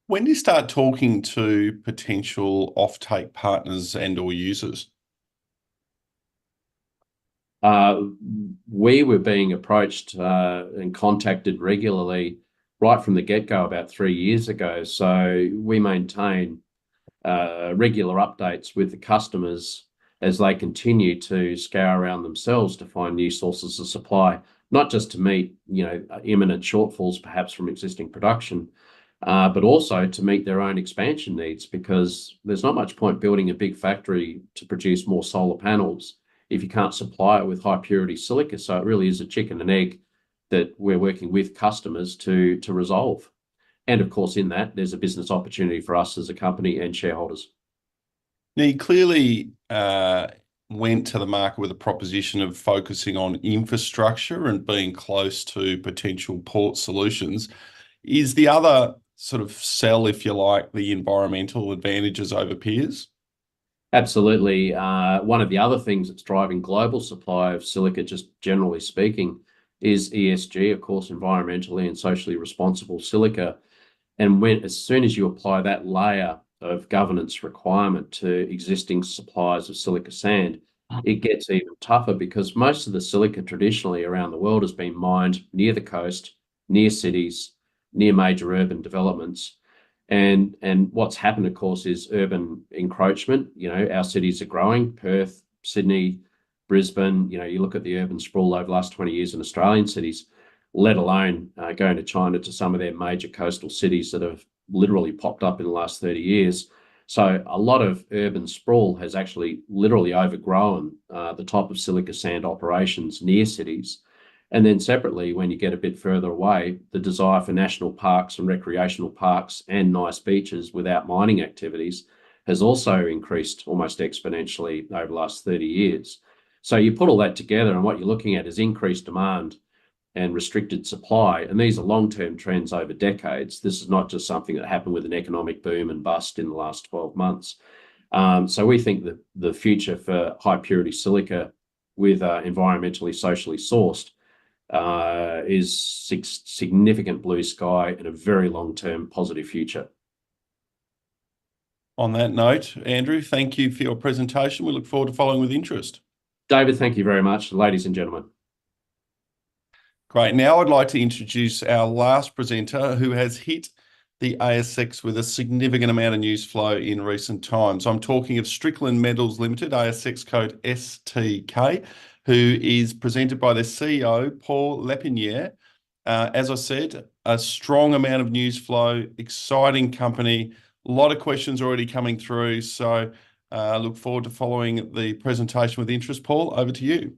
A: When do you start talking to potential offtake partners and or users?
D: We were being approached and contacted regularly right from the get-go about 3 years ago. So we maintain regular updates with the customers as they continue to scour around themselves to find new sources of supply, not just to meet imminent shortfalls perhaps from existing production, but also to meet their own expansion needs, because there's not much point building a big factory to produce more solar panels if you can't supply it with high purity silica. So it really is a chicken and egg that we're working with customers to resolve. And of course, in that, there's a business opportunity for us as a company and shareholders.
A: Now, you clearly went to the market with a proposition of focusing on infrastructure and being close to potential port solutions. Is the other sort of sell, if you like, the environmental advantages over peers?
D: Absolutely. One of the other things that's driving global supply of silica, just generally speaking, is ESG, of course, environmentally and socially responsible silica. And as soon as you apply that layer of governance requirement to existing supplies of silica sand, it gets even tougher, because most of the silica traditionally around the world has been mined near the coast, near cities, near major urban developments. And what's happened, of course, is urban encroachment. Our cities are growing, Perth, Sydney, Brisbane. You look at the urban sprawl over the last 20 years in Australian cities, let alone going to China, to some of their major coastal cities that have literally popped up in the last 30 years. So a lot of urban sprawl has actually literally overgrown the type of silica sand operations near cities. And then separately, when you get a bit further away, the desire for national parks and recreational parks and nice beaches without mining activities has also increased almost exponentially over the last 30 years. So you put all that together, and what you're looking at is increased demand and restricted supply. And these are long-term trends over decades. This is not just something that happened with an economic boom and bust in the last 12 months. So we think that the future for high purity silica with environmentally, socially sourced is significant blue sky and a very long-term positive future.
A: On that note, Andrew, thank you for your presentation. We look forward to following with interest.
D: David, thank you very much, ladies and gentlemen.
A: Great. Now I'd like to introduce our last presenter, who has hit the ASX with a significant amount of news flow in recent times. I'm talking of Strickland Metals Limited, ASX code STK, who is presented by their CEO, Paul Lepinier. As I said, a strong amount of news flow, exciting company, A lot of questions already coming through, so look forward to following the presentation with interest. Paul, over to you.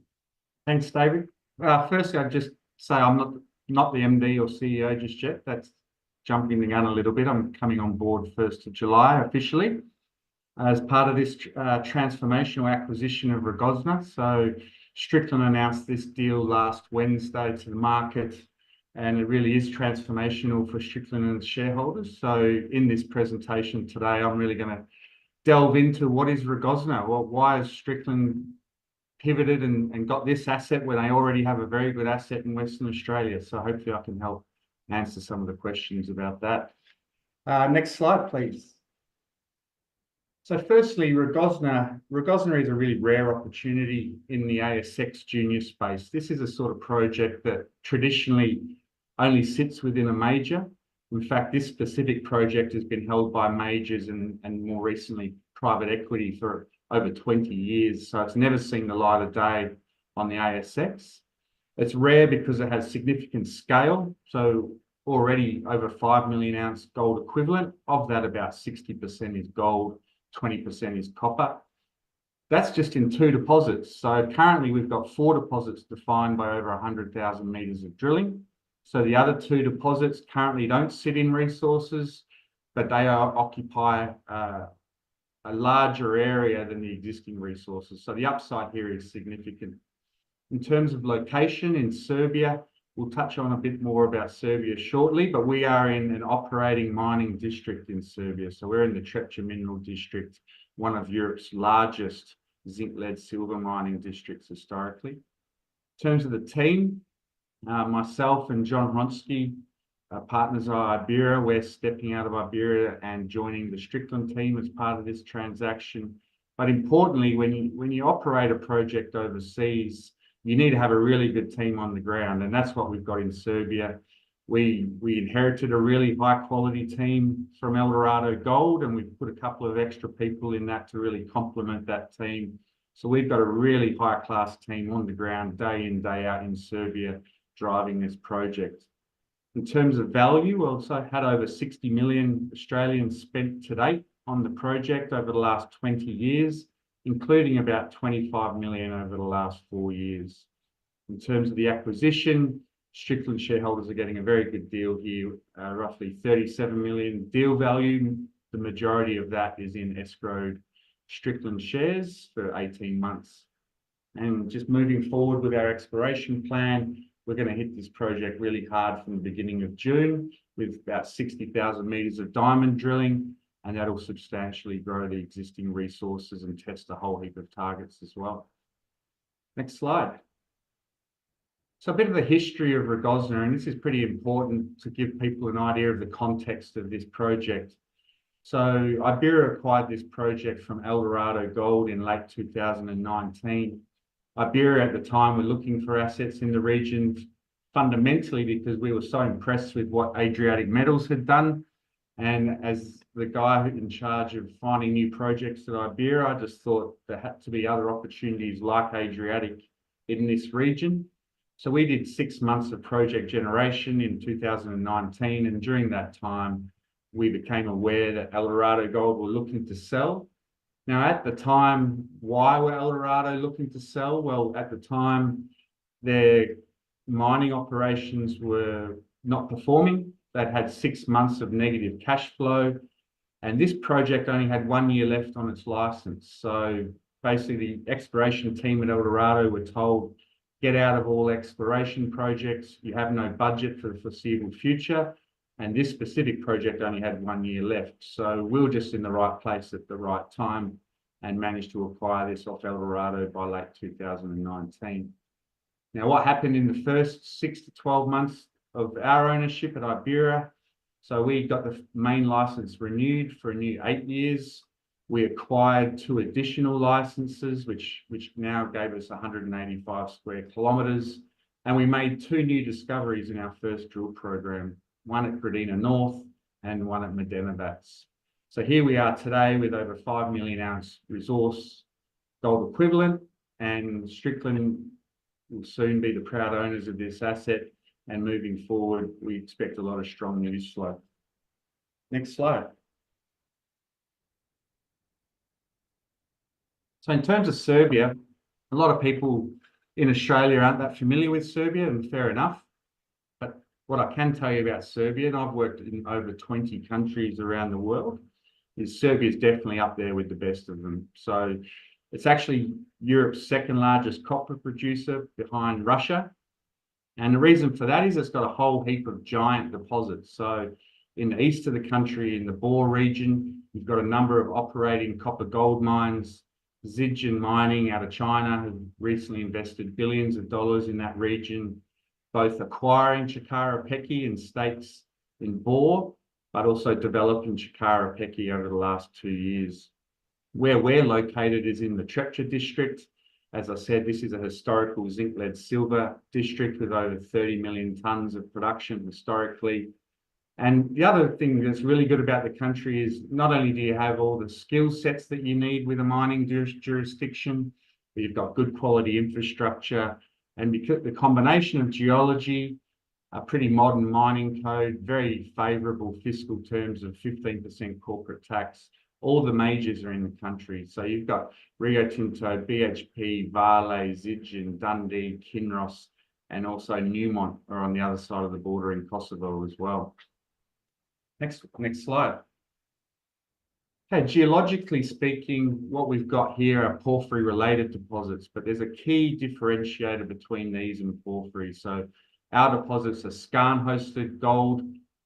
E: Thanks, David. Firstly, I'd just say I'm not the MD or CEO just yet. That's jumping the gun a little bit. I'm coming on board 1st of July officially as part of this transformational acquisition of Rogozna. So Strickland announced this deal last Wednesday to the market, and it really is transformational for Strickland and its shareholders. So in this presentation today, I'm really going to delve into what is Rogozna. Well, why has Strickland pivoted and got this asset when they already have a very good asset in Western Australia? So hopefully I can help answer some of the questions about that. Next slide, please. So firstly, Rogozna is a really rare opportunity in the ASX junior space. This is a sort of project that traditionally only sits within a major. In fact, this specific project has been held by majors and more recently private equity for over 20 years. So it's never seen the light of day on the ASX. It's rare because it has significant scale. So already over 5 million ounce gold equivalent. Of that, about 60% is gold, 20% is copper. That's just in 2 deposits. So currently we've got 4 deposits defined by over 100,000 meters of drilling. So the other 2 deposits currently don't sit in resources, but they occupy a larger area than the existing resources. So the upside here is significant. In terms of location in Serbia, we'll touch on a bit more about Serbia shortly, but we are in an operating mining district in Serbia. So we're in the Trepča Mineral District, one of Europe's largest zinc, lead, silver mining districts historically. In terms of the team, myself and John Hronsky, partners of Iberia, we're stepping out of Iberia and joining the Strickland team as part of this transaction. But importantly, when you operate a project overseas, you need to have a really good team on the ground, and that's what we've got in Serbia. We inherited a really high quality team from Eldorado Gold, and we've put a couple of extra people in that to really complement that team. So we've got a really high class team on the ground day in, day out in Serbia driving this project. In terms of value, we also had over 60 million Australians spent to date on the project over the last 20 years, including about 25 million over the last 4 years. In terms of the acquisition, Strickland shareholders are getting a very good deal here, roughly 37 million deal value. The majority of that is in escrowed Strickland shares for 18 months. And just moving forward with our exploration plan, we're going to hit this project really hard from the beginning of June with about 60,000 meters of diamond drilling, and that'll substantially grow the existing resources and test a whole heap of targets as well. Next slide. So a bit of the history of Rogozna, and this is pretty important to give people an idea of the context of this project. So Iberia acquired this project from Eldorado Gold in late 2019. Iberia at the time were looking for assets in the region fundamentally because we were so impressed with what Adriatic Metals had done. And as the guy in charge of finding new projects at Iberia, I just thought there had to be other opportunities like Adriatic in this region. So we did 6 months of project generation in 2019. And during that time, we became aware that Eldorado Gold were looking to sell. Now, at the time, why were Eldorado looking to sell? Well, at the time, their mining operations were not performing. They'd had 6 months of negative cash flow, and this project only had 1 year left on its license. So basically, the exploration team at Eldorado were told, get out of all exploration projects. You have no budget for the foreseeable future. And this specific project only had 1 year left. So we were just in the right place at the right time and managed to acquire this off Eldorado by late 2019. Now, what happened in the first 6 to 12 months of our ownership at Iberia? So we got the main license renewed for a new 8 years. We acquired 2 additional licenses, which now gave us 185 square kilometres. And we made 2 new discoveries in our first drill program, one at Gradina North and one at Medenabats. So here we are today with over 5 million ounce resource gold equivalent, and Strickland will soon be the proud owners of this asset. And moving forward, we expect a lot of strong news flow. Next slide. So in terms of Serbia, a lot of people in Australia aren't that familiar with Serbia, and fair enough. But what I can tell you about Serbia, and I've worked in over 20 countries around the world, is Serbia is definitely up there with the best of them. So it's actually Europe's second largest copper producer behind Russia. And the reason for that is it's got a whole heap of giant deposits. So in the east of the country, in the Bor region, you've got a number of operating copper gold mines. Zijin Mining out of China have recently invested billions of dollars in that region, both acquiring Chakara Peki and stakes in Bor, but also developing Chakara Peki over the last 2 years. Where we're located is in the Trepča district. As I said, this is a historical zinc, lead, silver district with over 30 million tonnes of production historically. And the other thing that's really good about the country is not only do you have all the skill sets that you need with a mining jurisdiction, but you've got good quality infrastructure, and because the combination of geology, a pretty modern mining code, very favourable fiscal terms of 15% corporate tax. All the majors are in the country. So you've got Rio Tinto, BHP, Vale, Zijin, Dundee, Kinross, and also Newmont are on the other side of the border in Kosovo as well. Next slide. Okay, geologically speaking, what we've got here are porphyry-related deposits, but there's a key differentiator between these and porphyry. So our deposits are skarn-hosted gold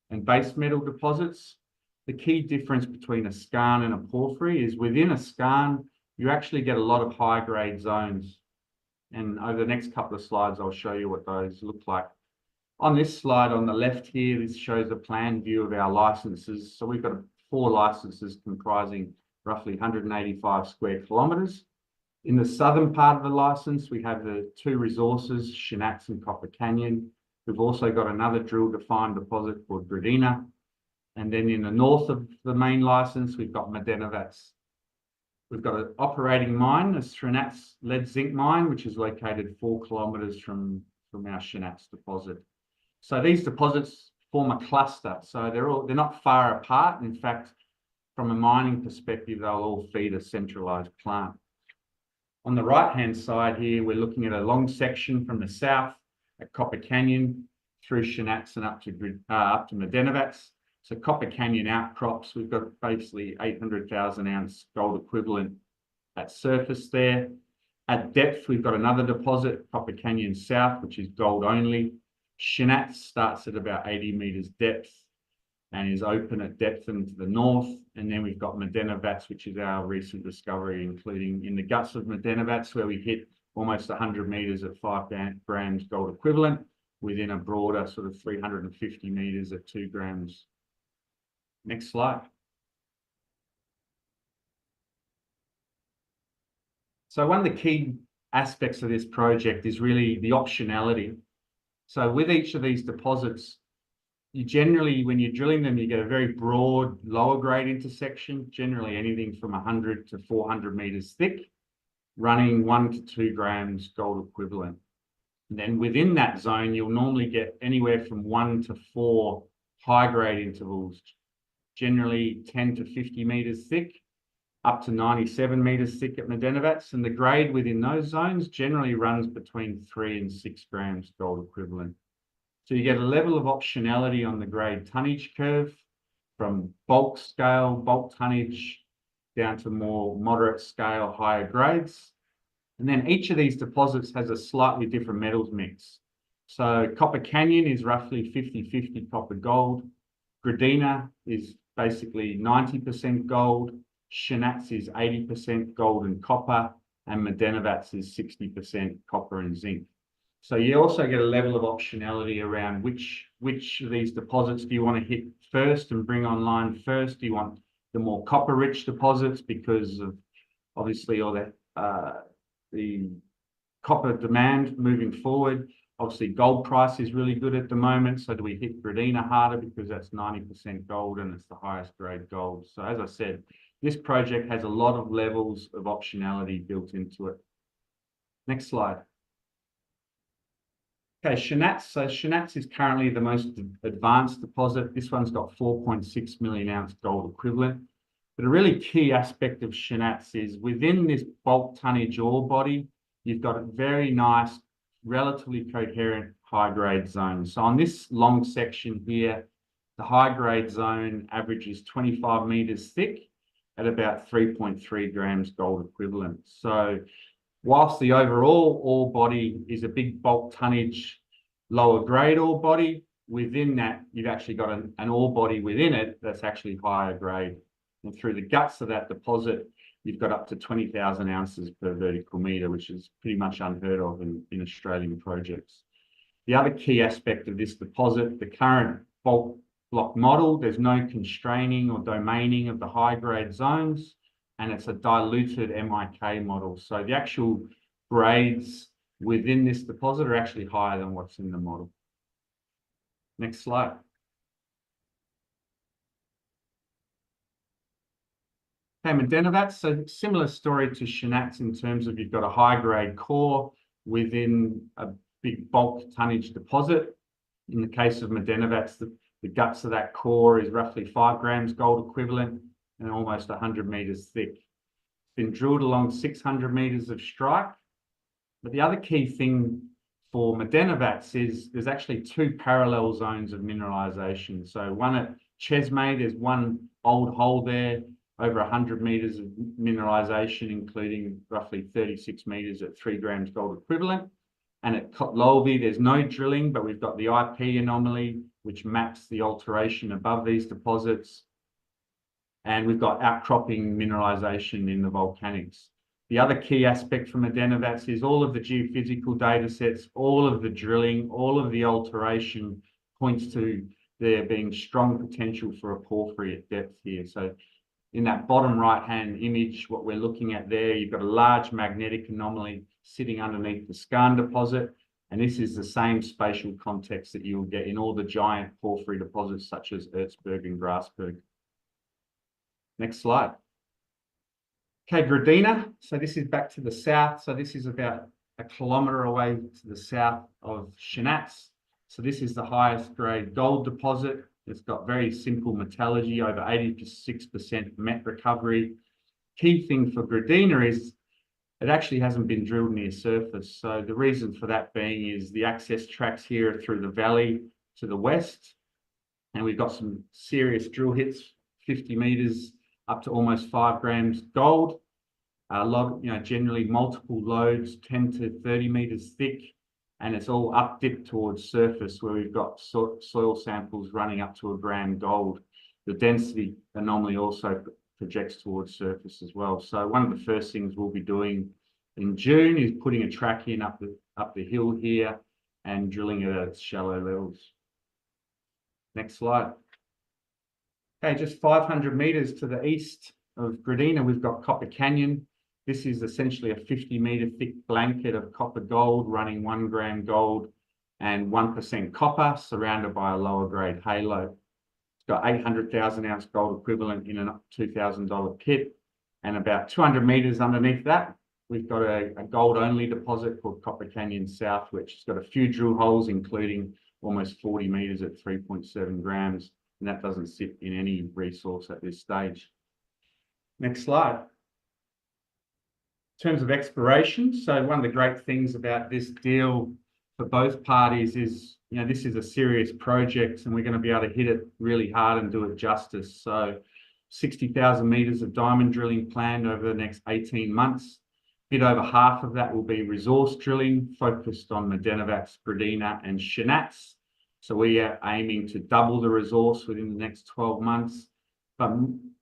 E: and base metal deposits. The key difference between a skarn and a porphyry is within a skarn, you actually get a lot of high-grade zones. And over the next couple of slides, I'll show you what those look like. On this slide on the left here, this shows a plan view of our licenses. So we've got 4 licenses comprising roughly 185 square kilometres. In the southern part of the license, we have the 2 resources, Shinats and Copper Canyon. We've also got another drill-defined deposit called Gradina. And then in the north of the main license, we've got Medenovac. We've got an operating mine, a Srinats lead zinc mine, which is located 4 kilometres from our Shinats deposit. So these deposits form a cluster. So they're not far apart. In fact, from a mining perspective, they'll all feed a centralised plant. On the right-hand side here, we're looking at a long section from the south at Copper Canyon through Shinats and up to Medenovac. So Copper Canyon outcrops, we've got basically 800,000 ounce gold equivalent at surface there. At depth, we've got another deposit, Copper Canyon South, which is gold only. Shinats starts at about 80 metres depth and is open at depth and to the north. And then we've got Medenovac, which is our recent discovery, including in the guts of Medenovac, where we hit almost 100 metres at 5 grams gold equivalent within a broader sort of 350 metres at 2 grams. Next slide. So one of the key aspects of this project is really the optionality. So with each of these deposits, you generally, when you're drilling them, you get a very broad, lower grade intersection, generally anything from 100 to 400 metres thick, running 1 to 2 grams gold equivalent. And then within that zone, you'll normally get anywhere from 1 to 4 high grade intervals, generally 10 to 50 metres thick, up to 97 metres thick at Medenovac, and the grade within those zones generally runs between 3 and 6 grams gold equivalent. So you get a level of optionality on the grade tonnage curve from bulk scale, bulk tonnage, down to more moderate scale, higher grades. And then each of these deposits has a slightly different metals mix. So Copper Canyon is roughly 50-50 copper gold. Gradina is basically 90% gold. Shinats is 80% gold and copper, and Medenovac is 60% copper and zinc. So you also get a level of optionality around which of these deposits do you want to hit first and bring online first. Do you want the more copper-rich deposits because of obviously all the copper demand moving forward? Obviously, gold price is really good at the moment. So do we hit Gradina harder because that's 90% gold and it's the highest grade gold? So as I said, this project has a lot of levels of optionality built into it. Next slide. Okay, Shinats. So Shinats is currently the most advanced deposit. This one's got 4.6 million ounce gold equivalent. But a really key aspect of Shanac is within this bulk tonnage ore body, you've got a very nice, relatively coherent high-grade zone. So on this long section here, the high-grade zone averages 25 meters thick at about 3.3 grams gold equivalent. So whilst the overall ore body is a big bulk tonnage, lower grade ore body, within that, you've actually got an ore body within it that's actually higher grade. And through the guts of that deposit, you've got up to 20,000 ounces per vertical meter, which is pretty much unheard of in Australian projects. The other key aspect of this deposit, the current bulk block model, there's no constraining or domaining of the high grade zones, and it's a diluted MIK model. So the actual grades within this deposit are actually higher than what's in the model. Next slide. Okay, Medenovac, so similar story to Shanac in terms of you've got a high grade core within a big bulk tonnage deposit. In the case of Medenovac, the guts of that core is roughly 5 grams gold equivalent and almost 100 meters thick. It's been drilled along 600 meters of strike. But the other key thing for Medenovac is there's actually 2 parallel zones of mineralization. So one at Chesme, there's one old hole there, over 100 meters of mineralization, including roughly 36 meters at 3 grams gold equivalent. And at Kotlolvi, there's no drilling, but we've got the IP anomaly, which maps the alteration above these deposits. And we've got outcropping mineralization in the volcanics. The other key aspect from Medenovac is all of the geophysical data sets, all of the drilling, all of the alteration points to there being strong potential for a porphyry at depth here. So in that bottom right-hand image, what we're looking at there, you've got a large magnetic anomaly sitting underneath the skarn deposit. And this is the same spatial context that you'll get in all the giant porphyry deposits such as Erzberg and Grasberg. Next slide. Okay, Gradina. So this is back to the south. So this is about 1 kilometre away to the south of Shanac. So this is the highest grade gold deposit. It's got very simple metallurgy, over 86% met recovery. Key thing for Gradina is it actually hasn't been drilled near surface. So the reason for that being is the access tracks here through the valley to the west. And we've got some serious drill hits, 50 meters up to almost 5 grams gold. A lot, generally multiple loads, 10 to 30 meters thick. And it's all up dip towards surface where we've got soil samples running up to 1 gram gold. The density anomaly also projects towards surface as well. So one of the first things we'll be doing in June is putting a track in up the hill here and drilling it at shallow levels. Next slide. Okay, just 500 meters to the east of Gradina, we've got Copper Canyon. This is essentially a 50-meter thick blanket of copper gold running 1 gram gold and 1% copper surrounded by a lower grade halo. It's got 800,000 ounce gold equivalent in a $2,000 pit, and about 200 meters underneath that, we've got a gold only deposit called Copper Canyon South, which has got a few drill holes, including almost 40 meters at 3.7 grams. And that doesn't sit in any resource at this stage. Next slide. In terms of exploration, so one of the great things about this deal for both parties is, this is a serious project and we're going to be able to hit it really hard and do it justice. So 60,000 meters of diamond drilling planned over the next 18 months. A bit over half of that will be resource drilling focused on Medenovac, Gradina and Shanac. So we are aiming to double the resource within the next 12 months. But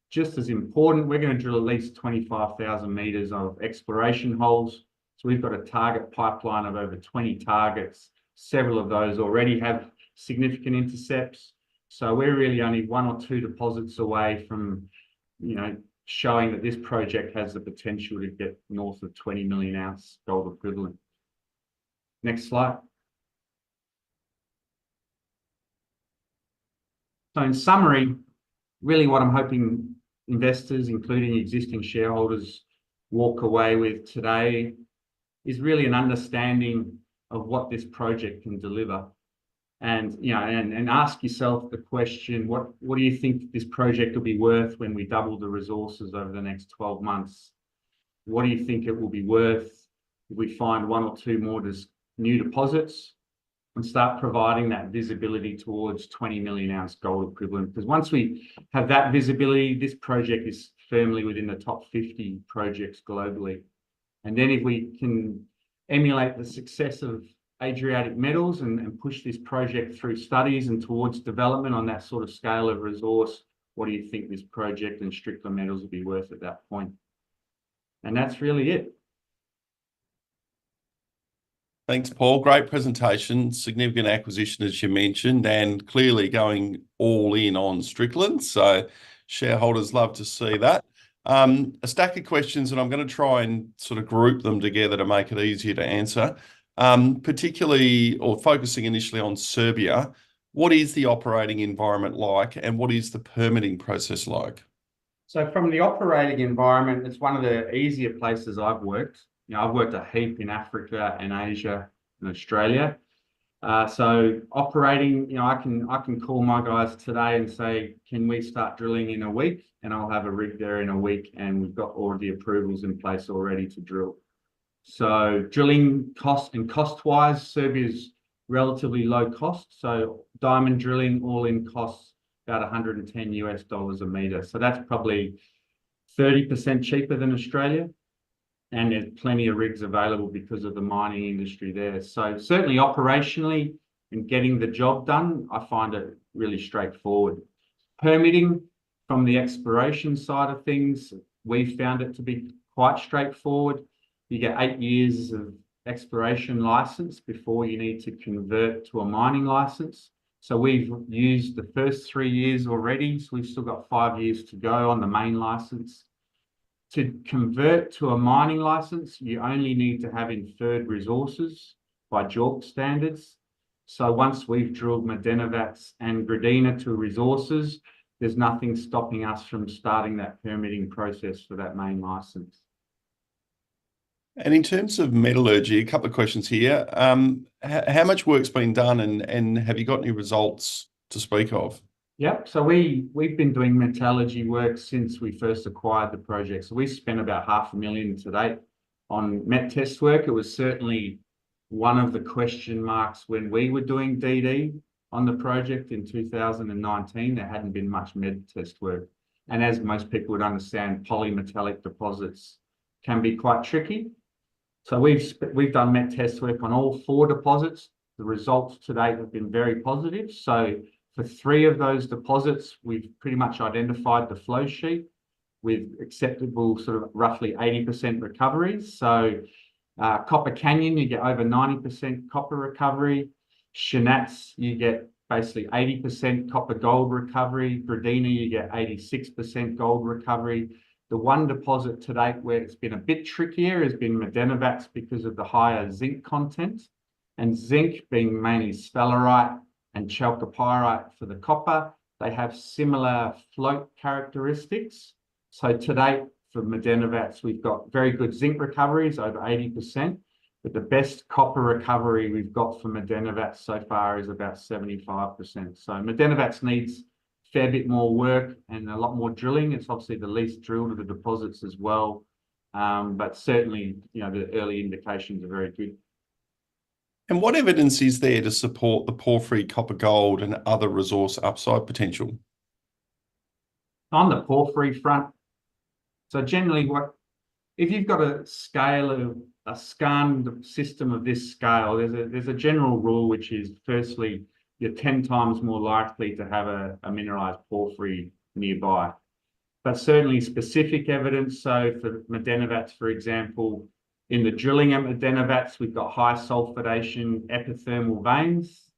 E: just as important, we're going to drill at least 25,000 meters of exploration holes. So we've got a target pipeline of over 20 targets. Several of those already have significant intercepts. So we're really only 1 or 2 deposits away from, showing that this project has the potential to get north of 20 million ounce gold equivalent. Next slide. So in summary, really what I'm hoping investors, including existing shareholders, walk away with today is really an understanding of what this project can deliver. And and ask yourself the question, what do you think this project will be worth when we double the resources over the next 12 months? What do you think it will be worth if we find one or two more new deposits and start providing that visibility towards 20 million ounce gold equivalent? Because once we have that visibility, this project is firmly within the top 50 projects globally. And then if we can emulate the success of Adriatic Metals and push this project through studies and towards development on that sort of scale of resource, what do you think this project and Strickland Metals will be worth at that point? And that's really it.
A: Thanks, Paul. Great presentation. Significant acquisition, as you mentioned, and clearly going all in on Strickland. So shareholders love to see that. A stack of questions, and I'm going to try and sort of group them together to make it easier to answer. Particularly, or focusing initially on Serbia, what is the operating environment like, and what is the permitting process like?
E: So from the operating environment, it's one of the easier places I've worked. I've worked a heap in Africa and Asia and Australia. So operating, I can call my guys today and say, can we start drilling in a week? And I'll have a rig there in a week, and we've got all of the approvals in place already to drill. So drilling cost-wise, Serbia's relatively low cost. So diamond drilling all in costs about $110 a meter. So that's probably 30% cheaper than Australia. And there's plenty of rigs available because of the mining industry there. So certainly operationally and getting the job done, I find it really straightforward. Permitting from the exploration side of things, we found it to be quite straightforward. You get 8 years of exploration license before you need to convert to a mining license. So we've used the first 3 years already. So we've still got 5 years to go on the main license. To convert to a mining license, you only need to have inferred resources by JORC standards. So once we've drilled Medenovac and Gradina to resources, there's nothing stopping us from starting that permitting process for that main license.
A: And in terms of metallurgy, a couple of questions here. How much work's been done, and have you got any results to speak of?
E: Yep. So we've been doing metallurgy work since we first acquired the project. So we spent about $500,000 to date on met test work. It was certainly one of the question marks when we were doing DD on the project in 2019. There hadn't been much med test work. And as most people would understand, polymetallic deposits can be quite tricky. So we've done met test work on all 4 deposits. The results to date have been very positive. So for 3 of those deposits, we've pretty much identified the flow sheet with acceptable sort of roughly 80% recoveries. So Copper Canyon, you get over 90% copper recovery. Shanats, you get basically 80% copper gold recovery. Gradina, you get 86% gold recovery. The one deposit to date where it's been a bit trickier has been Medenovac because of the higher zinc content, and zinc being mainly sphalerite and chalcopyrite for the copper, they have similar float characteristics. So to date, for Medenovac, we've got very good zinc recoveries, over 80%, but the best copper recovery we've got for Medenovac so far is about 75%. So Medenovac needs a fair bit more work and a lot more drilling. It's obviously the least drilled of the deposits as well, but certainly, the early indications are very good.
A: And what evidence is there to support the porphyry, copper, gold, and other resource upside potential?
E: On the porphyry front, so generally if you've got a scale of a skarn system of this scale, there's a general rule, which is firstly, you're 10 times more likely to have a mineralized porphyry nearby. But certainly specific evidence, so for Medenovac, for example, in the drilling at Medenovac, we've got high sulfidation epithermal veins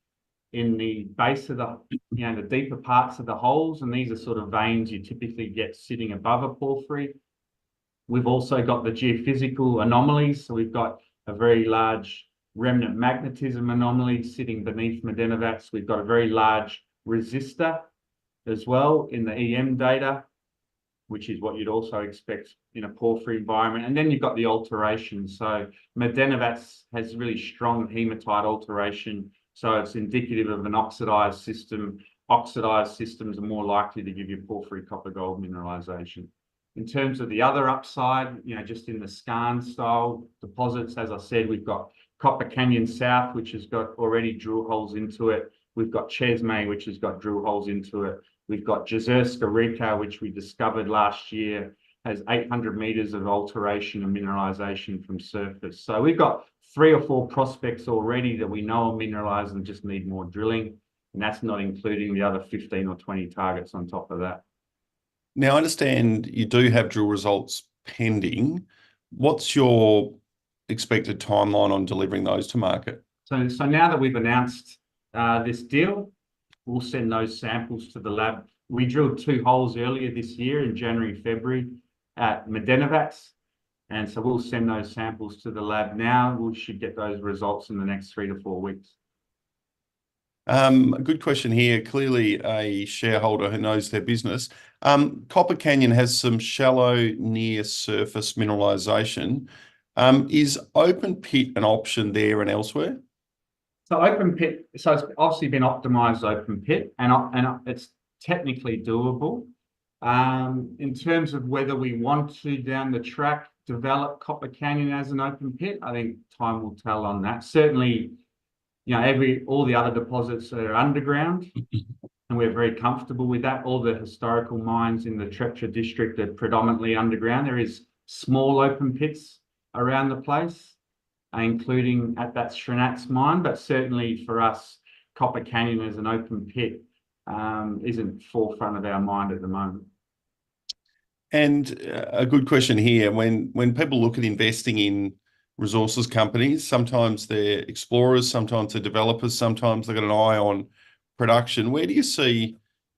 E: in the base of the deeper parts of the holes, and these are sort of veins you typically get sitting above a porphyry. We've also got the geophysical anomalies, so we've got a very large remnant magnetism anomaly sitting beneath Medenovac. We've got a very large resistor as well in the EM data, which is what you'd also expect in a porphyry environment. And then you've got the alteration. So Medenovac has really strong hematite alteration So it's indicative of an oxidized system. Oxidized systems are more likely to give you porphyry copper gold mineralization. In terms of the other upside, just in the skarn style deposits, as I said, we've got Copper Canyon South, which has got already drill holes into it. We've got Chesme, which has got drill holes into it. We've got Jezerska Reka, which we discovered last year, has 800 meters of alteration and mineralization from surface. So we've got 3 or 4 prospects already that we know are mineralized and just need more drilling. And that's not including the other 15 or 20 targets on top of that.
A: Now, I understand you do have drill results pending. What's your expected timeline on delivering those to market?
E: So now that we've announced this deal, we'll send those samples to the lab. We drilled 2 holes earlier this year in January, February at Medenovac. And so we'll send those samples to the lab now. We should get those results in the next 3 to 4 weeks.
A: A good question here. Clearly a shareholder who knows their business. Copper Canyon has some shallow near surface mineralization. Is open pit an option there and elsewhere?
E: So open pit, so it's obviously been optimized open pit, and it's technically doable. In terms of whether we want to down the track develop Copper Canyon as an open pit, I think time will tell on that. Certainly, all the other deposits are underground, and we're very comfortable with that. All the historical mines in the Trepcha district are predominantly underground. There is small open pits around the place, including at that Shrinats mine, but certainly for us, Copper Canyon as an open pit isn't forefront of our mind at the moment.
A: And a good question here, when people look at investing in resources companies, sometimes they're explorers, sometimes they're developers, sometimes they've got an eye on production. Where do you see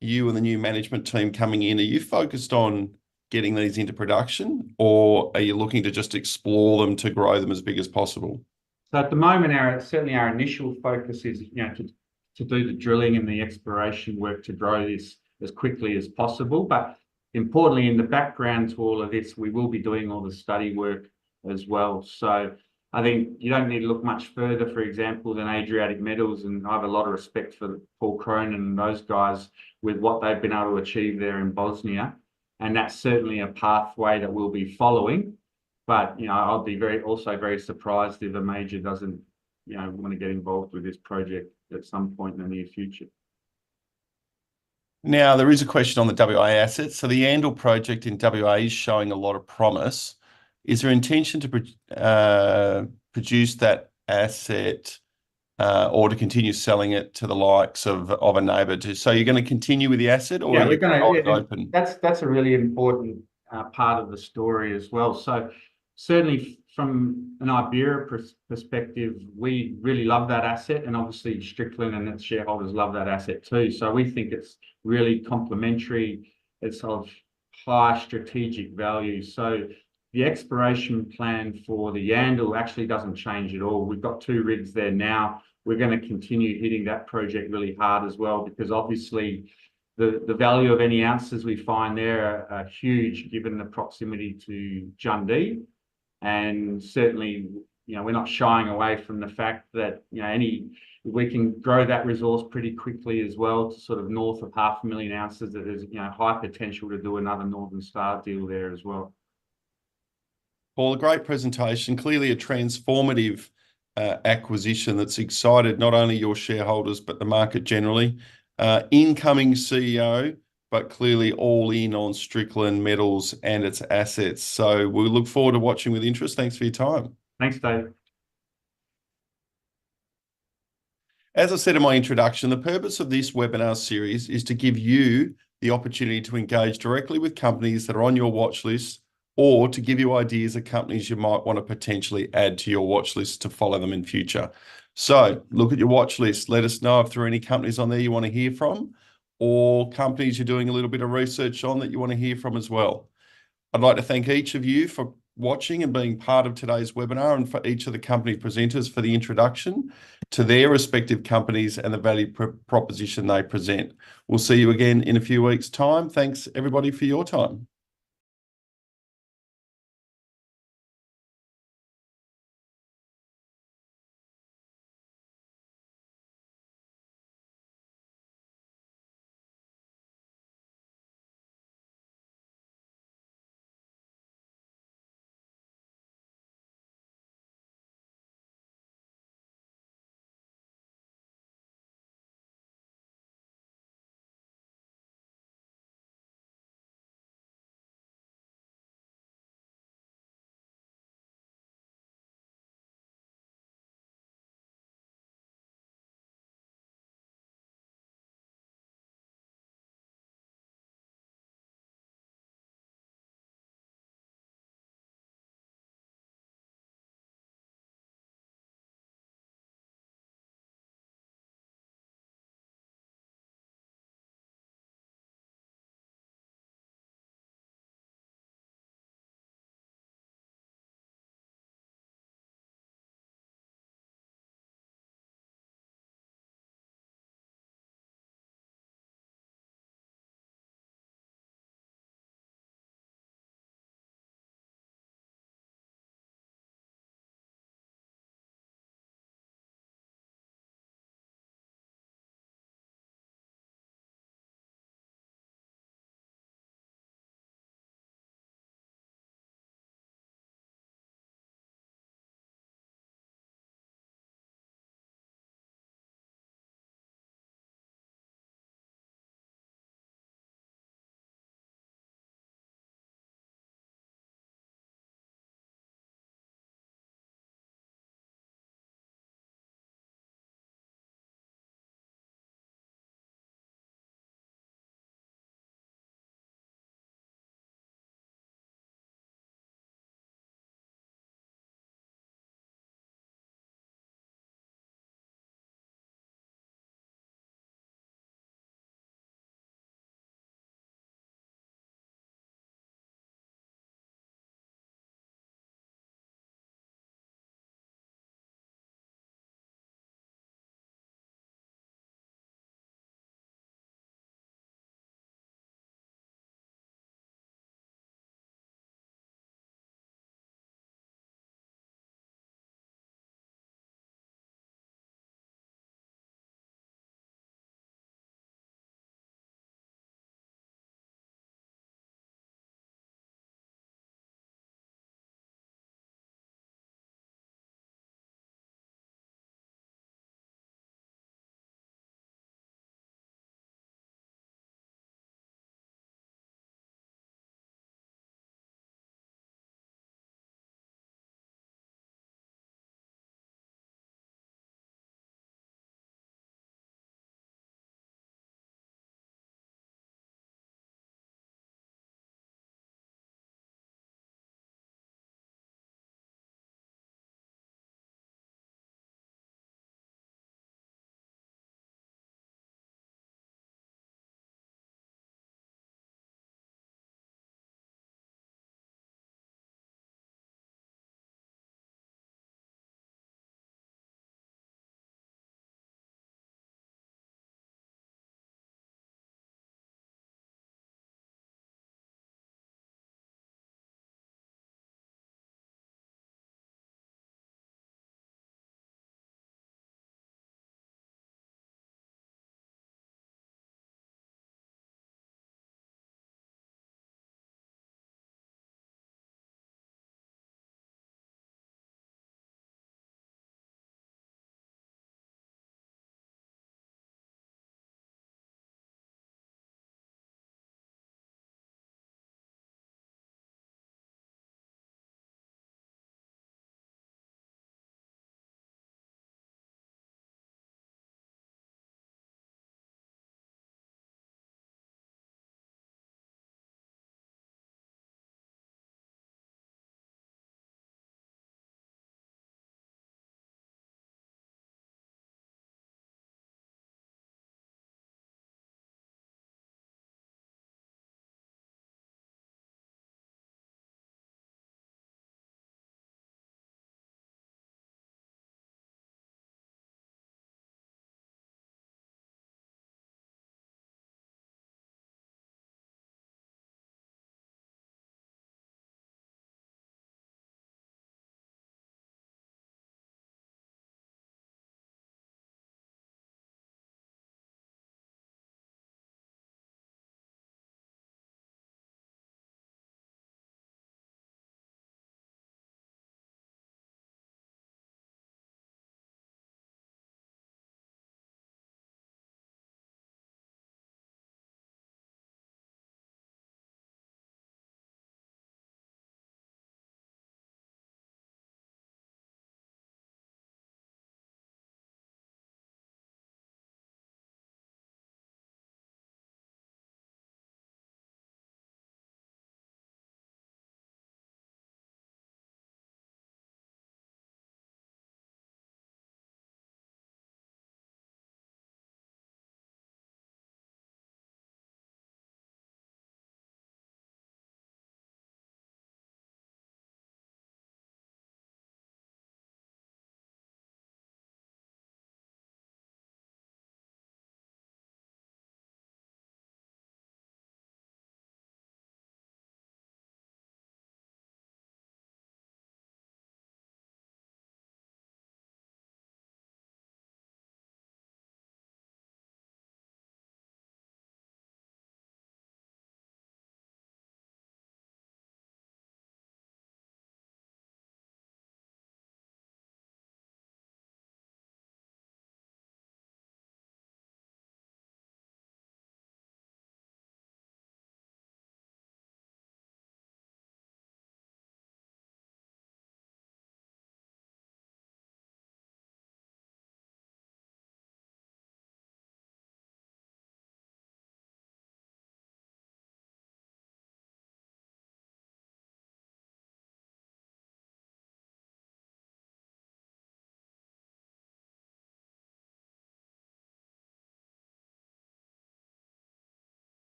A: you and the new management team coming in? Are you focused on getting these into production, or are you looking to just explore them to grow them as big as possible?
E: So at the moment, certainly our initial focus is to do the drilling and the exploration work to grow this as quickly as possible. But importantly, in the background to all of this, we will be doing all the study work as well. So I think you don't need to look much further, for example, than Adriatic Metals, and I have a lot of respect for Paul Cronin and those guys with what they've been able to achieve there in Bosnia. And that's certainly a pathway that we'll be following. But, I'll be also very surprised if a major doesn't, want to get involved with this project at some point in the near future.
A: Now, there is a question on the WA assets. So the Yandal project in WA is showing a lot of promise. Is there intention to produce that asset or to continue selling it to the likes of a neighbour? So you're going to continue with the asset, or
E: we're going to
A: open?
E: That's a really important part of the story as well. So certainly from an Iberia perspective, we really love that asset, and obviously Strickland and its shareholders love that asset too. So we think it's really complementary. It's of high strategic value. So the exploration plan for the Yandal actually doesn't change at all. We've got 2 rigs there now. We're going to continue hitting that project really hard as well, because obviously the value of any ounces we find there are huge given the proximity to Jundee. And certainly, we're not shying away from the fact that, we can grow that resource pretty quickly as well to sort of north of 500,000 ounces. That there's, high potential to do another Northern Star deal there as well.
A: Paul, a great presentation, clearly a transformative acquisition that's excited not only your shareholders, but the market generally. Incoming CEO, but clearly all in on Strickland Metals and its assets. So we look forward to watching with interest. Thanks for your time.
E: Thanks, Dave.
A: As I said in my introduction, the purpose of this webinar series is to give you the opportunity to engage directly with companies that are on your watch list, or to give you ideas of companies you might want to potentially add to your watch list to follow them in future. So look at your watch list. Let us know if there are any companies on there you want to hear from, or companies you're doing a little bit of research on that you want to hear from as well. I'd like to thank each of you for watching and being part of today's webinar, and for each of the company presenters for the introduction to their respective companies and the value proposition they present. We'll see you again in a few weeks' time. Thanks everybody for your time.